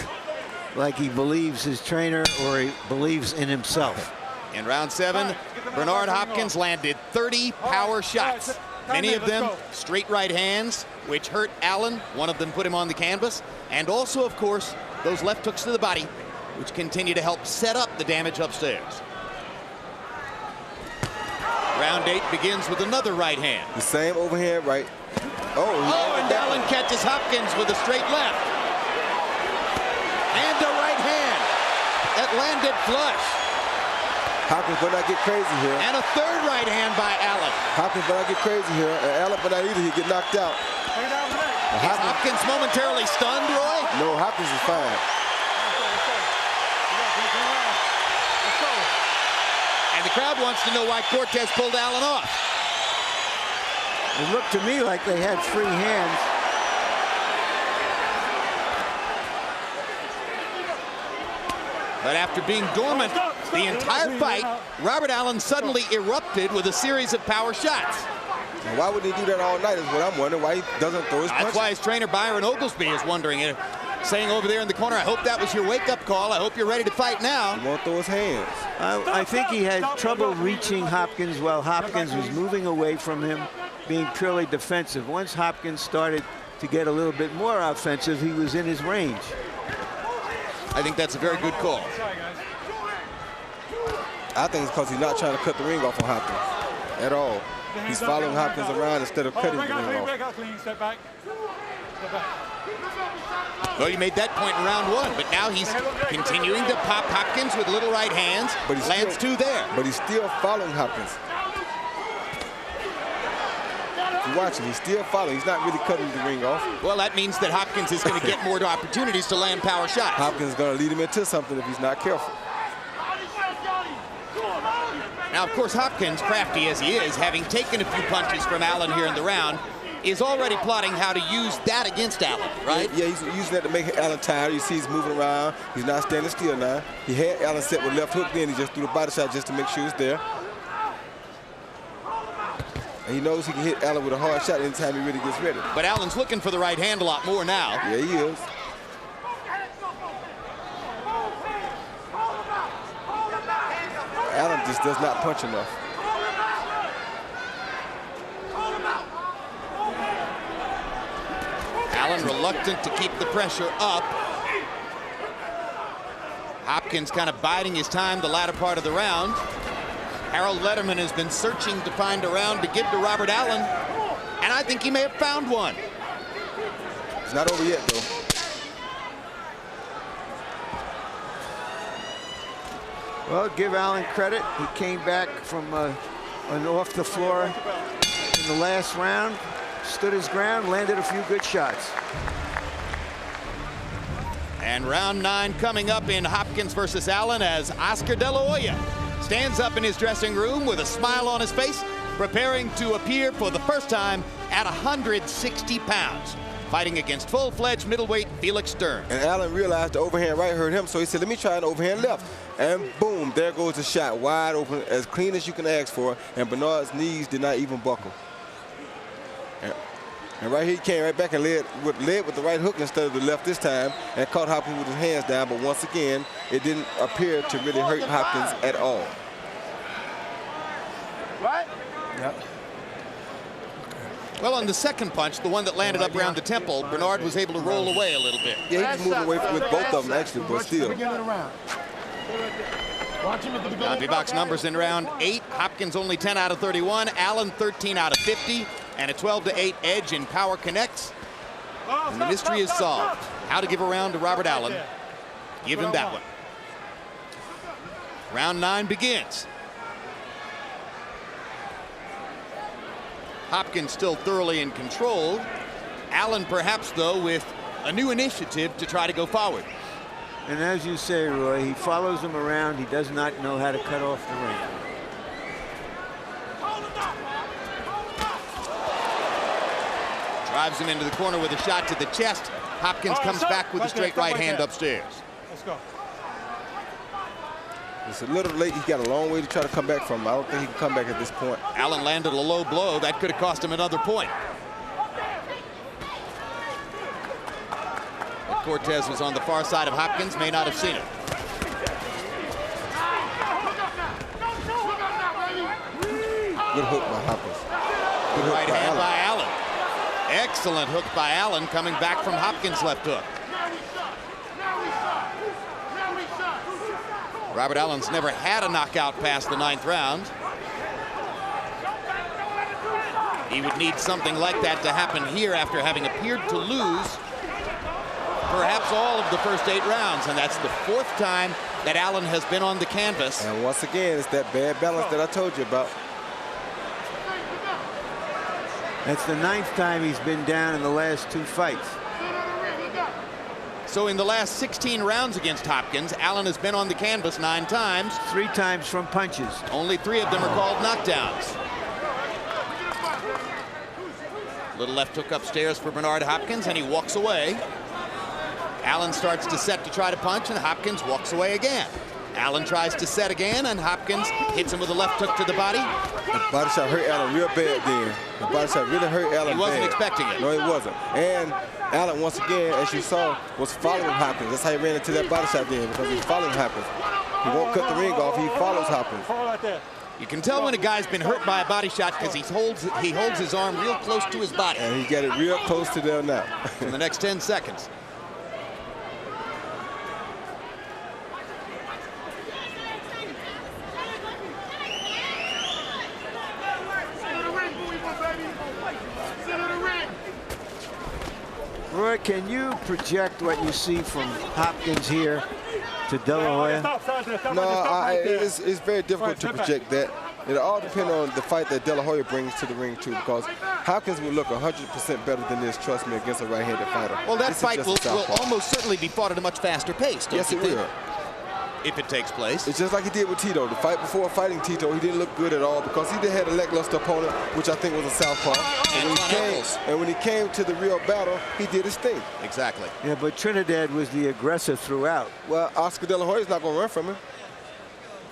S4: like he believes his trainer or he believes in himself.
S3: In round 7, Bernard Hopkins landed 30 power shots. Many of them straight right hands, which hurt Allen. One of them put him on the canvas. And also, of course, those left hooks to the body, which continue to help set up the damage upstairs. Round 8 begins with another right hand.
S7: The same overhand right. Oh,
S3: and Allen catches Hopkins with a straight left. And a right hand that landed flush.
S7: Hopkins better not get crazy here.
S3: And a third right hand by Allen.
S7: Hopkins better not get crazy here. And Allen better not either. He get knocked out.
S3: Is Hopkins momentarily stunned, Roy?
S7: No, Hopkins is fine.
S3: And the crowd wants to know why Cortez pulled Allen off.
S4: It looked to me like they had free hands.
S3: But after being dormant the entire fight, Robert Allen suddenly erupted with a series of power shots.
S7: Now, why would he do that all night is what I'm wondering. Why he doesn't throw his punches.
S3: That's why his trainer Byron Oglesby is wondering, saying over there in the corner, I hope that was your wake-up call. I hope you're ready to fight now.
S7: He won't throw his hands.
S4: I think he had trouble reaching Hopkins while Hopkins was moving away from him, being purely defensive. Once Hopkins started to get a little bit more offensive, he was in his range.
S3: I think that's a very good call.
S7: I think it's because he's not trying to cut the ring off on Hopkins at all. He's following Hopkins around instead of cutting the ring off.
S13: Step back.
S3: Well, you made that point in round one, but now he's continuing to pop Hopkins with little right hands.
S7: But he
S3: lands two there.
S7: But he's still following Hopkins. If you watch him, he's still following. He's not really cutting the ring off.
S3: Well, that means that Hopkins is going to get more opportunities to land power shots.
S7: Hopkins is going to lead him into something if he's not careful.
S3: Now, of course, Hopkins, crafty as he is, having taken a few punches from Allen here in the round, is already plotting how to use that against Allen, right?
S7: Yeah, he's using that to make Allen tired. You see he's moving around. He's not standing still now. He had Allen set with left hook, then he just threw the body shot just to make sure it's there. And he knows he can hit Allen with a hard shot anytime he really gets ready.
S3: But Allen's looking for the right hand a lot more now.
S7: Yeah, he is. Allen just does not punch enough.
S3: Allen reluctant to keep the pressure up. Hopkins kind of biding his time the latter part of the round. Harold Lederman has been searching to find a round to give to Robert Allen, and I think he may have found one.
S7: It's not over yet, though.
S4: Well, give Allen credit. He came back from an off the floor in the last round, stood his ground, landed a few good shots.
S3: And round 9 coming up in Hopkins versus Allen as Oscar De La Hoya stands up in his dressing room with a smile on his face, preparing to appear for the first time at 160 pounds, fighting against full-fledged middleweight Felix Stern.
S7: And Allen realized the overhand right hurt him, so he said, let me try an overhand left. And boom, there goes the shot, wide open, as clean as you can ask for, and Bernard's knees did not even buckle. And right here, he came right back and led with the right hook instead of the left this time, and caught Hopkins with his hands down, but once again, it didn't appear to really hurt Hopkins at all.
S8: Right?
S7: Yep.
S3: Well, on the second punch, the one that landed up around the temple, Bernard was able to roll away a little bit.
S7: Yeah, he was moving away with both of them, actually, but still.
S3: Boundary box numbers in round 8. Hopkins only 10 out of 31. Allen 13 out of 50. And a 12-8 edge in power connects. And the mystery is solved. How to give a round to Robert Allen. Give him that one. Round 9 begins. Hopkins still thoroughly in control. Allen perhaps, though, with a new initiative to try to go forward.
S4: And as you say, Roy, he follows him around. He does not know how to cut off the ring.
S3: Drives him into the corner with a shot to the chest. Hopkins comes back with a straight right hand upstairs.
S13: Let's go.
S7: It's a little late. He's got a long way to try to come back from. I don't think he can come back at this point.
S3: Allen landed a low blow. That could have cost him another point. But Cortez was on the far side of Hopkins, may not have seen it.
S7: Good hook by Hopkins. Good
S3: right hand by Allen. Excellent hook by Allen coming back from Hopkins' left hook. Robert Allen's never had a knockout past the 9th round. He would need something like that to happen here after having appeared to lose perhaps all of the first 8 rounds, and that's the 4th time that Allen has been on the canvas.
S7: And once again, it's that bad balance that I told you about.
S4: That's the 9th time he's been down in the last 2 fights.
S3: So in the last 16 rounds against Hopkins, Allen has been on the canvas 9 times.
S4: 3 times from punches.
S3: Only 3 of them are called knockdowns. Little left hook upstairs for Bernard Hopkins, and he walks away. Allen starts to set to try to punch, and Hopkins walks away again. Allen tries to set again, and Hopkins hits him with a left hook to the body.
S7: The body shot hurt Allen real bad then. The body shot really hurt Allen.
S3: He wasn't
S7: bad.
S3: expecting it.
S7: No, he wasn't. And Allen, once again, as you saw, was following Hopkins. That's how he ran into that body shot then, because he's following Hopkins. He won't cut the ring off. He follows Hopkins.
S3: You can tell when a guy's been hurt by a body shot because he holds his arm real close to his body.
S7: And he got it real close to there now.
S3: In the next 10 seconds.
S4: Roy, can you project what you see from Hopkins here to De La Hoya?
S7: No, it's very difficult to project that. It all depends on the fight that De La Hoya brings to the ring, too, because Hopkins will look 100% better than this, trust me, against a right-handed fighter.
S3: Well, that fight will almost certainly be fought at a much faster pace, don't you think?
S7: Yes, it will.
S3: If it takes place.
S7: It's just like he did with Tito. The fight before fighting Tito, he didn't look good at all because he did have a lackluster opponent, which I think was a southpaw. And when he came to the real battle, he did his thing.
S3: Exactly.
S4: Yeah, but Trinidad was the aggressor throughout.
S7: Well, Oscar De La Hoya's not going to run from him.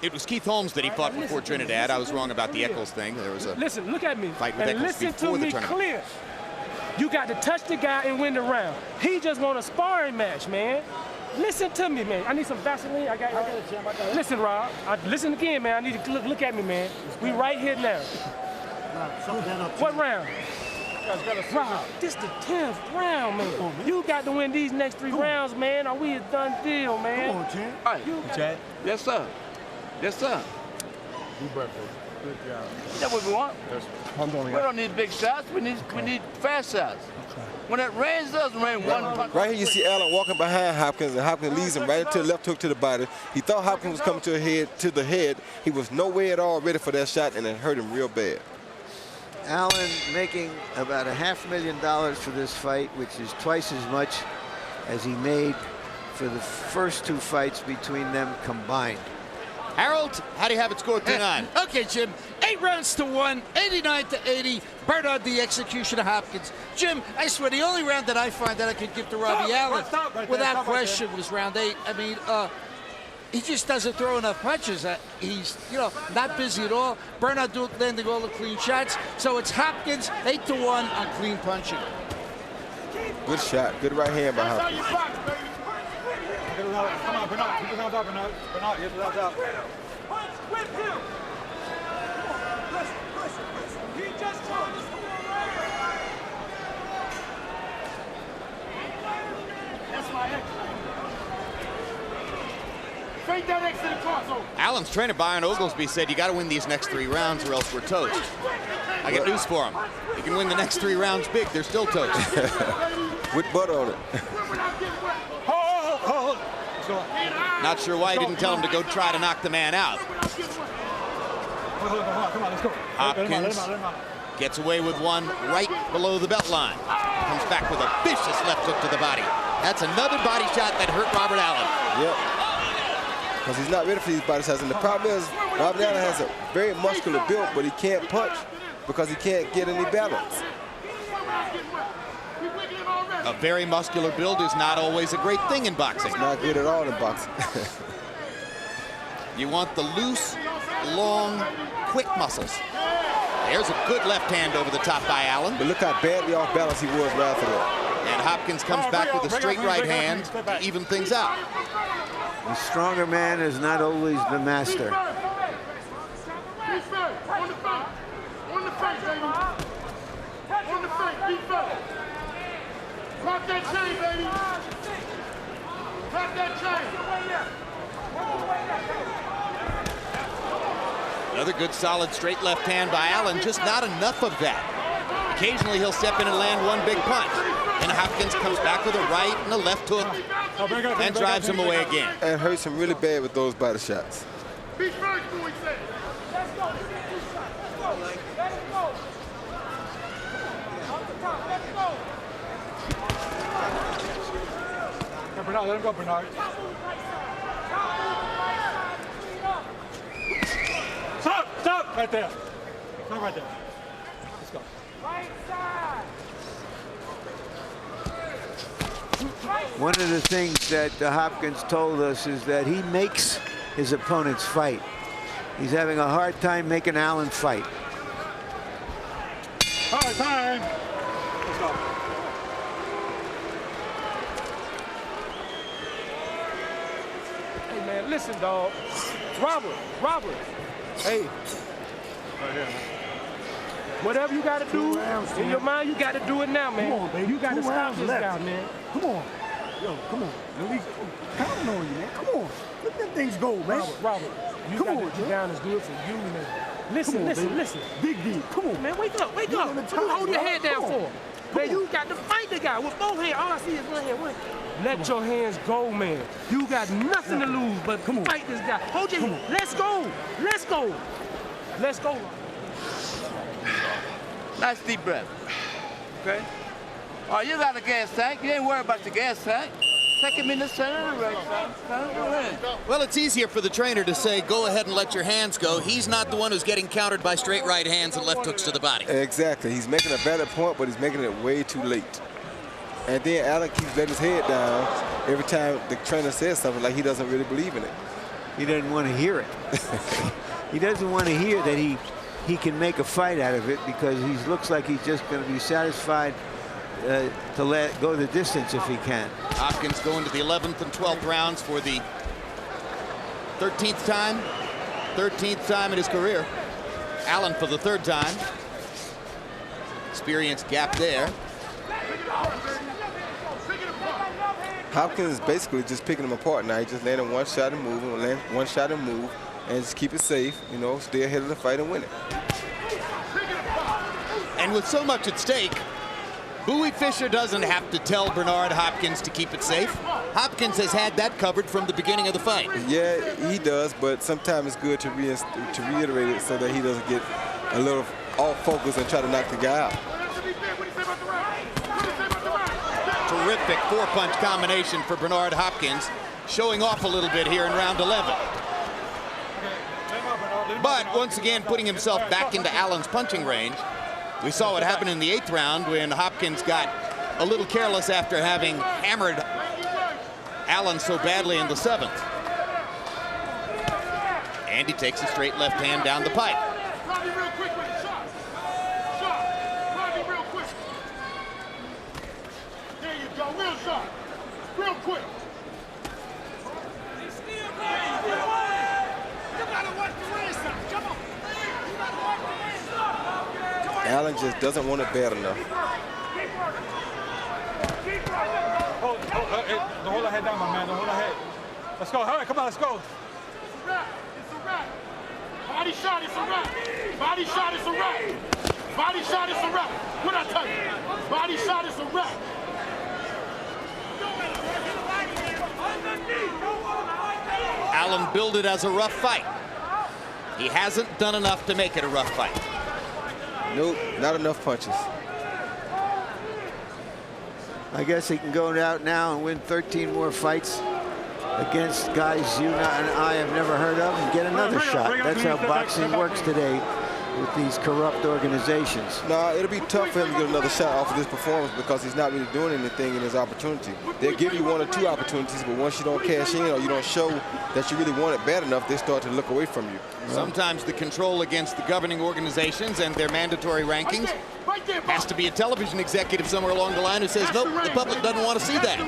S3: It was Keith Holmes that he fought before Trinidad. I was wrong about the Eccles thing. There was a
S11: listen, look at me.
S3: Fight with Eccles
S11: listen
S3: before
S11: to
S3: the
S11: me
S3: tournament.
S11: clear. You got to touch the guy and win the round. He just want a sparring match, man. Listen to me, man. I need some Vaseline. I got it. Listen, Rob. Listen again, man. I need to look at me, man. We right here now. What round? Rob, this the 10th round, man. You got to win these next 3 rounds, man, or we a done deal, man.
S10: Come on, Chad. All right. Chad. Yes, sir. Yes, sir.
S13: Good job.
S10: That's what we want. We don't need big shots. We need fast shots. When it rains, does rain one punch.
S7: Right here you see Allen walking behind Hopkins, and Hopkins leads him right into the left hook to the body. He thought Hopkins was coming to the head. He was nowhere at all ready for that shot, and it hurt him real bad.
S4: Allen making about $500,000 for this fight, which is twice as much as he made for the first 2 fights between them combined.
S3: Harold, how do you have it scored tonight?
S8: Okay, Jim. 8 rounds to 1, 89-80. Bernard the execution of Hopkins. Jim, I swear the only round that I find that I could give to Robbie Allen without question was round 8. I mean, he just doesn't throw enough punches. He's, not busy at all. Bernard landing all the clean shots. So it's Hopkins 8-1 on clean punching.
S7: Good shot. Good right hand by Hopkins.
S13: Come on, Bernard. Keep your hands up, Bernard. Bernard, get your hands up.
S12: Fake that X to the torso.
S3: Allen's trainer, Byron Oglesby, said you got to win these next 3 rounds or else we're toast. I got news for him. You can win the next 3 rounds big, they're still toast.
S7: With butter on it.
S3: Not sure why he didn't tell him to go try to knock the man out.
S13: Come on, let's go.
S3: Hopkins gets away with one right below the belt line. Comes back with a vicious left hook to the body. That's another body shot that hurt Robert Allen.
S7: Yep. Because he's not ready for these body shots. And the problem is, Robert Allen has a very muscular build, but he can't punch because he can't get any balance.
S3: A very muscular build is not always a great thing in boxing.
S7: It's not good at all in boxing.
S3: You want the loose, long, quick muscles. There's a good left hand over the top by Allen.
S7: But look how badly off balance he was right after that.
S3: And Hopkins comes back with a straight right hand to even things out.
S4: The stronger man is not always the master.
S12: On the face, baby. On the face, deep face. Pop that chain, baby. Pop that chain.
S3: Another good, solid, straight left hand by Allen. Just not enough of that. Occasionally, he'll step in and land one big punch. And Hopkins comes back with a right and a left hook and drives him away again.
S7: And hurts him really bad with those body shots.
S12: Be first, boy, say. Let's go. Let's go. Off the top, let's go.
S13: Hey, Bernard, let him go, Bernard. Stop! Stop! Right there. Stop right there. Let's go.
S12: Right side.
S4: One of the things that Hopkins told us is that he makes his opponents fight. He's having a hard time making Allen fight.
S13: Hard time. Let's go.
S11: Hey, man, listen, dog. Robert. Hey.
S13: Right here, man.
S11: Whatever you got to do in your mind, you got to do it now, man.
S13: Come on, baby.
S11: You got to stop this guy, man.
S13: Come on. Yo, come on. At least counting on you, man. Come on. Let them things go, man.
S11: Robert, you got to get down is good for you, man. Listen.
S13: Dig deep. Come on.
S11: Man, wake up. What you hold your head down for? Man, you got to fight the guy with both hands. All I see is one hand. Let your hands go, man. You got nothing to lose but fight this guy. Hold your hand. Let's go.
S10: Nice deep breath. Okay? All right, you got a gas tank. You ain't worried about the gas tank. Take him in the center of the ring, son.
S3: Well, it's easier for the trainer to say, go ahead and let your hands go. He's not the one who's getting countered by straight right hands and left hooks to the body.
S7: Exactly. He's making a valid point, but he's making it way too late. And then Allen keeps letting his head down every time the trainer says something like he doesn't really believe in it.
S4: He doesn't want to hear it. He doesn't want to hear that he can make a fight out of it, because he looks like he's just going to be satisfied to let go the distance if he can.
S3: Hopkins going to the 11th and 12th rounds for the 13th time in his career. Allen for the 3rd time. Experience gap there.
S7: Hopkins is basically just picking him apart now. He's just landing one shot and moving, and just keep it safe, you know, stay ahead of the fight and win it.
S3: And with so much at stake, Bowie Fischer doesn't have to tell Bernard Hopkins to keep it safe. Hopkins has had that covered from the beginning of the fight.
S7: Yeah, he does, but sometimes it's good to reiterate it so that he doesn't get a little off focus and try to knock the guy out.
S3: Terrific 4-punch combination for Bernard Hopkins, showing off a little bit here in round 11. But once again, putting himself back into Allen's punching range. We saw what happened in the 8th round when Hopkins got a little careless after having hammered Allen so badly in the 7th. And he takes a straight left hand down the pipe.
S12: There you go, real shot. Real quick.
S7: Allen just doesn't want it bad enough.
S13: Don't hold her head down, my man. Don't hold her head. Let's go. All right, come on, let's go.
S12: It's a wrap. Body shot, it's a wrap. Body shot, it's a wrap. Body shot, it's a wrap. What I tell you? Body shot, it's a wrap.
S3: Allen billed it as a rough fight. He hasn't done enough to make it a rough fight.
S7: Nope, not enough punches.
S4: I guess he can go out now and win 13 more fights against guys you and I have never heard of and get another shot. That's how boxing works today with these corrupt organizations.
S7: No, it'll be tough for him to get another shot off of this performance because he's not really doing anything in his opportunity. They'll give you 1 or 2 opportunities, but once you don't cash in or you don't show that you really want it bad enough, they start to look away from you.
S3: Sometimes the control against the governing organizations and their mandatory rankings has to be a television executive somewhere along the line who says, nope, the public doesn't want to see that.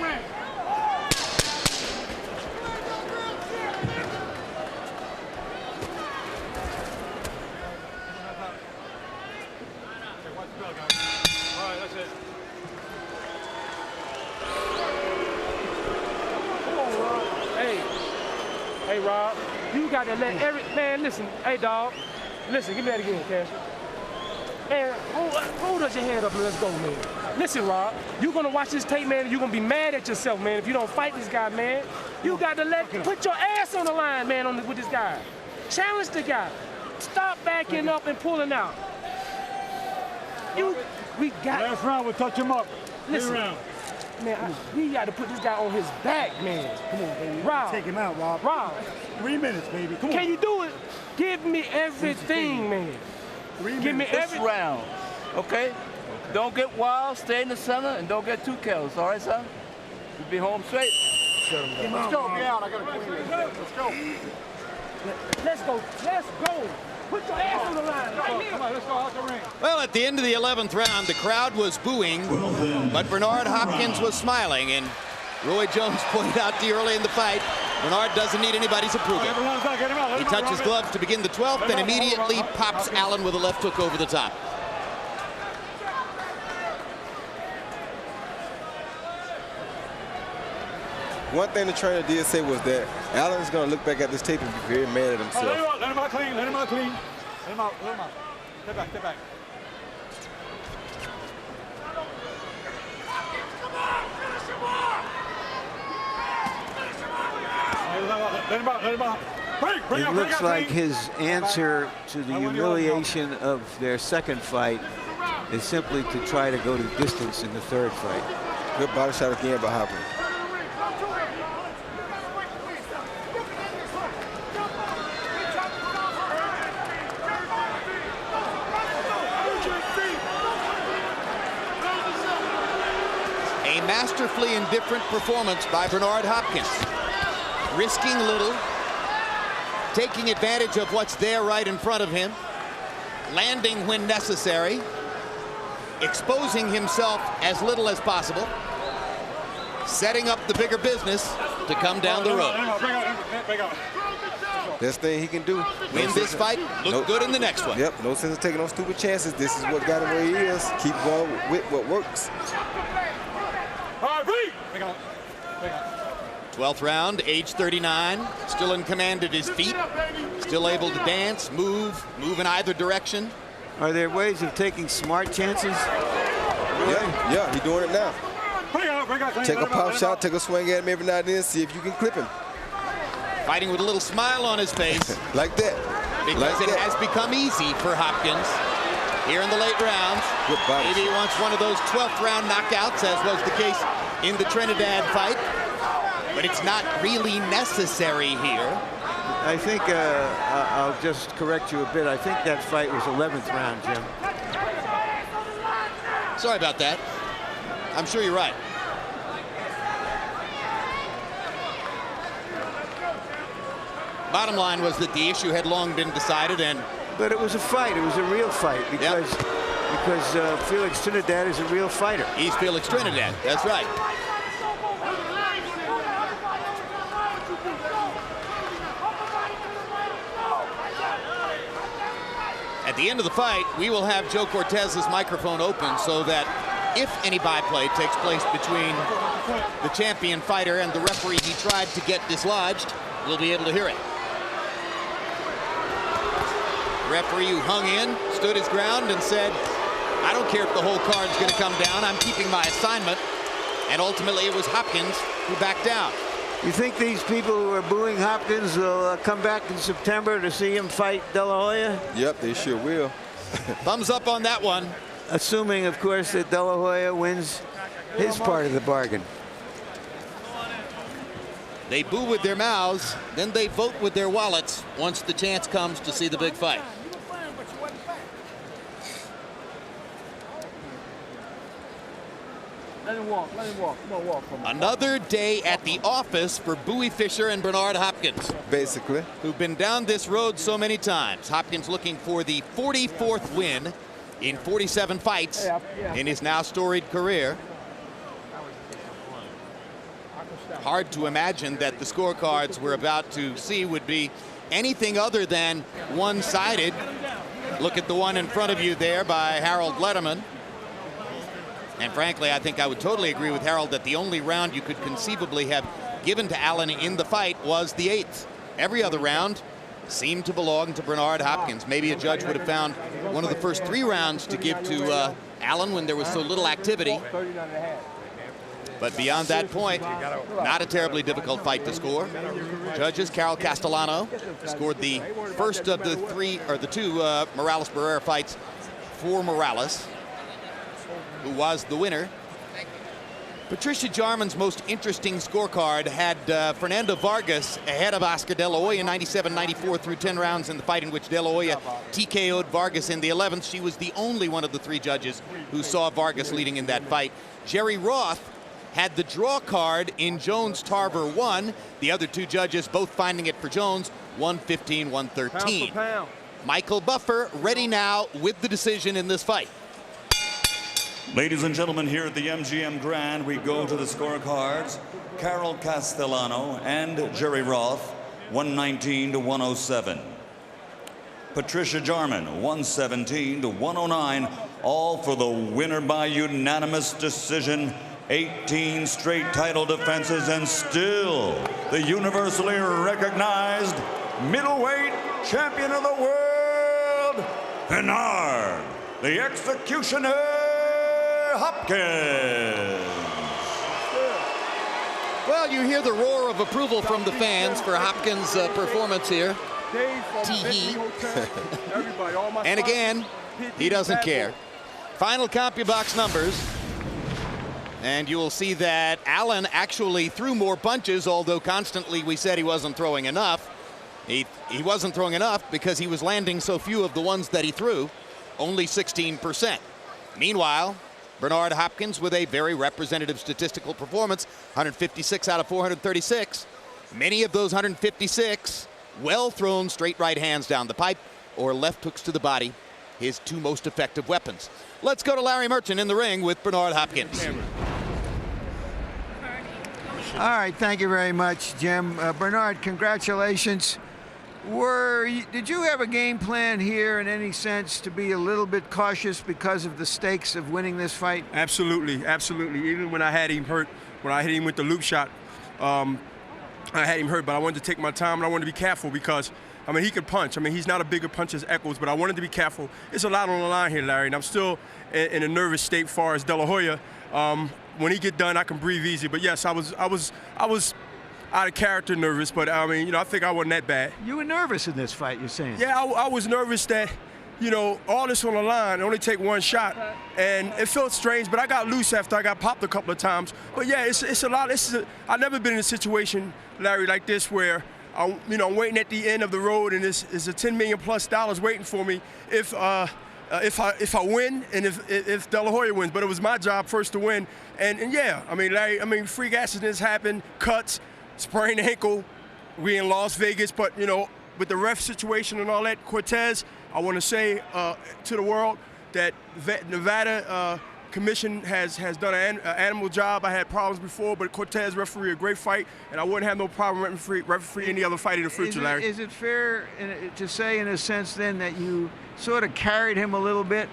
S11: Hey, Rob, you got to let man, listen. Hey, dog, listen, give me that again, Cash. Man, hold your hand up and let's go, man. Listen, Rob, you're going to watch this tape, man, and you're going to be mad at yourself, man, if you don't fight this guy, man. You got to put your ass on the line, man, with this guy. Challenge the guy. Stop backing up and pulling out. We got...
S13: Last round, we'll touch him up.
S11: Listen. Man, we got to put this guy on his back, man.
S13: Come on, baby.
S11: Rob.
S13: Take him out, Rob.
S11: Rob.
S13: 3 minutes, baby. Come on.
S11: Can you do it? Give me everything, man. Give me every
S10: round. Okay? Don't get wild, stay in the center, and don't get too careless, all right, son? You be home straight.
S12: Let's go, get out. I got to clean this. Let's go.
S11: Let's go. Let's go. Put your ass on the line. Right here.
S12: Come on, let's go out the ring.
S3: Well, at the end of the 11th round, the crowd was booing, but Bernard Hopkins was smiling. And Roy Jones pointed out to you early in the fight, Bernard doesn't need anybody's approval. He touches gloves to begin the 12th and immediately pops Allen with a left hook over the top.
S7: One thing the trainer did say was that Allen's going to look back at this tape and be very mad at himself.
S13: Let him out clean. Let him out clean. Let him out. Let him out. Step back. Step back. Let him out. Let him out.
S4: It looks like his answer to the humiliation of their second fight is simply to try to go to distance in the third fight.
S7: Good body shot again by Hopkins.
S3: A masterfully indifferent performance by Bernard Hopkins. Risking little, taking advantage of what's there right in front of him, landing when necessary, exposing himself as little as possible, setting up the bigger business to come down the road.
S7: Best thing he can do.
S3: Win this fight, look good in the next one.
S7: Yep, no sense of taking no stupid chances. This is what got him where he is. Keep going with what works.
S3: 12th round, age 39, still in command of his feet, still able to dance, move in either direction.
S4: Are there ways of taking smart chances?
S7: Yeah, he's doing it now. Take a pop shot, take a swing at him every now and then, see if you can clip him.
S3: Fighting with a little smile on his face.
S7: Like that.
S3: Because it has become easy for Hopkins here in the late rounds. Maybe he wants one of those 12th round knockouts, as was the case in the Trinidad fight. But it's not really necessary here.
S4: I think I'll just correct you a bit. I think that fight was 11th round, Jim.
S3: Sorry about that. I'm sure you're right. Bottom line was that the issue had long been decided,
S4: but it was a fight. It was a real fight because Felix Trinidad is a real fighter.
S3: He's Felix Trinidad. That's right. At the end of the fight, we will have Joe Cortez's microphone open so that if any byplay takes place between the champion fighter and the referee he tried to get dislodged, we'll be able to hear it. The referee who hung in, stood his ground and said, I don't care if the whole card's going to come down, I'm keeping my assignment. And ultimately it was Hopkins who backed down.
S4: You think these people who are booing Hopkins will come back in September to see him fight De La Hoya?
S7: Yep, they sure will.
S3: Thumbs up on that one.
S4: Assuming, of course, that De La Hoya wins his part of the bargain.
S3: They boo with their mouths, then they vote with their wallets once the chance comes to see the big fight.
S10: Let him walk. Let him walk. Come on, walk.
S3: Another day at the office for Bowie Fischer and Bernard Hopkins.
S7: Basically.
S3: Who've been down this road so many times. Hopkins looking for the 44th win in 47 fights in his now storied career. Hard to imagine that the scorecards we're about to see would be anything other than one-sided. Look at the one in front of you there by Harold Letterman. And frankly, I think I would totally agree with Harold that the only round you could conceivably have given to Allen in the fight was the 8th. Every other round seemed to belong to Bernard Hopkins. Maybe a judge would have found one of the first 3 rounds to give to Allen when there was so little activity. But beyond that point, not a terribly difficult fight to score. Judges, Carol Castellano scored the first of the 2 Morales-Barrera fights for Morales, who was the winner. Patricia Jarman's most interesting scorecard had Fernando Vargas ahead of Oscar De La Hoya 97-94 through 10 rounds in the fight in which De La Hoya TKO'd Vargas in the 11th. She was the only one of the 3 judges who saw Vargas leading in that fight. Jerry Roth had the draw card in Jones-Tarver 1. The other two judges both finding it for Jones, 115, 113.
S11: Pound for pound.
S3: Michael Buffer ready now with the decision in this fight.
S9: Ladies and gentlemen, here at the MGM Grand, we go to the scorecards. Carol Castellano and Jerry Roth, 119 to 107. Patricia Jarman, 117 to 109, all for the winner by unanimous decision. 18 straight title defenses and still the universally recognized middleweight champion of the world, Bernard, the Executioner Hopkins.
S3: Well, you hear the roar of approval from the fans for Hopkins' performance here. Tee-hee. And again, he doesn't care. Final CompuBox numbers. And you will see that Allen actually threw more punches, although constantly we said he wasn't throwing enough. He wasn't throwing enough because he was landing so few of the ones that he threw, only 16%. Meanwhile, Bernard Hopkins with a very representative statistical performance, 156 out of 436. Many of those 156 well thrown straight right hands down the pipe or left hooks to the body, his two most effective weapons. Let's go to Larry Merchant in the ring with Bernard Hopkins.
S4: All right, thank you very much, Jim. Bernard, congratulations. Did you have a game plan here in any sense to be a little bit cautious because of the stakes of winning this fight?
S5: Absolutely, absolutely. Even when I had him hurt, when I hit him with the loop shot, I had him hurt, but I wanted to take my time and I wanted to be careful because, I mean, he could punch. I mean, he's not a bigger punch as Eccles, but I wanted to be careful. It's a lot on the line here, Larry, and I'm still in a nervous state far as De La Hoya. When he get done, I can breathe easy. But yes, I was out of character nervous, but I mean, you know, I think I wasn't that bad.
S4: You were nervous in this fight, you're saying?
S5: Yeah, I was nervous that, you know, all this on the line, only take one shot, and it felt strange, but I got loose after I got popped a couple of times. But yeah, it's a lot. I've never been in a situation, Larry, like this where I'm waiting at the end of the road, and it's a $10 million plus waiting for me if I win and if De La Hoya wins. But it was my job first to win, and yeah, I mean, Larry, freak accidents happen, cuts, sprained ankle. We in Las Vegas, but you know, with the ref situation and all that, Cortez, I want to say to the world that Nevada Commission has done an animal job. I had problems before, but Cortez referee a great fight, and I wouldn't have no problem referee any other fight in the future, Larry.
S4: Is it fair to say, in a sense, then, that you sort of carried him a little bit,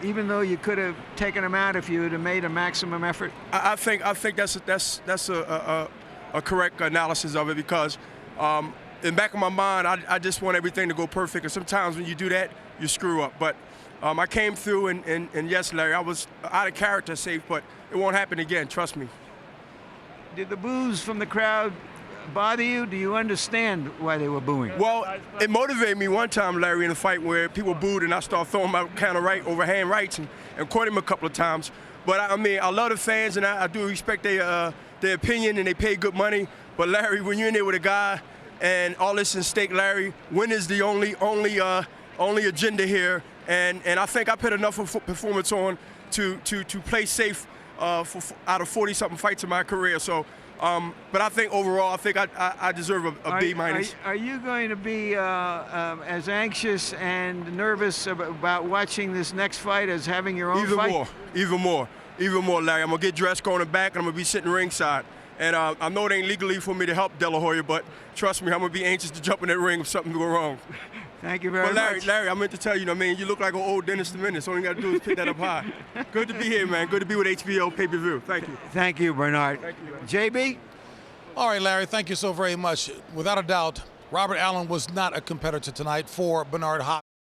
S4: even though you could have taken him out if you would have made a maximum effort?
S5: I think that's a correct analysis of it, because in the back of my mind, I just want everything to go perfect, and sometimes when you do that, you screw up. But I came through, and yes, Larry, I was out of character safe, but it won't happen again, trust me.
S4: Did the boos from the crowd bother you? Do you understand why they were booing?
S5: Well, it motivated me one time, Larry, in a fight where people booed and I started throwing my counter right, overhand rights, and caught him a couple of times. But I mean, I love the fans, and I do respect their opinion, and they pay good money. But Larry, when you're in there with a guy and all this is at stake, Larry, win is the only agenda here. And I think I put enough of performance on to play safe out of 40-something fights in my career. So, but I think overall, I think I deserve a B minus.
S4: Are you going to be as anxious and nervous about watching this next fight as having your own fight?
S5: Even more, Larry. I'm gonna get dressed, going back, and I'm gonna be sitting ringside. And I know it ain't legally for me to help De La Hoya, but trust me, I'm gonna be anxious to jump in that ring if something go wrong.
S4: Thank you very much.
S5: Larry, I meant to tell you, you look like an old Dennis the Menace. All you got to do is pick that up high. Good to be here, man. Good to be with HBO pay-per-view. Thank you.
S4: Thank you, Bernard.
S5: Thank you,
S4: JB?
S1: All right, Larry, thank you so very much. Without a doubt, Robert Allen was not a competitor tonight for Bernard Hopkins.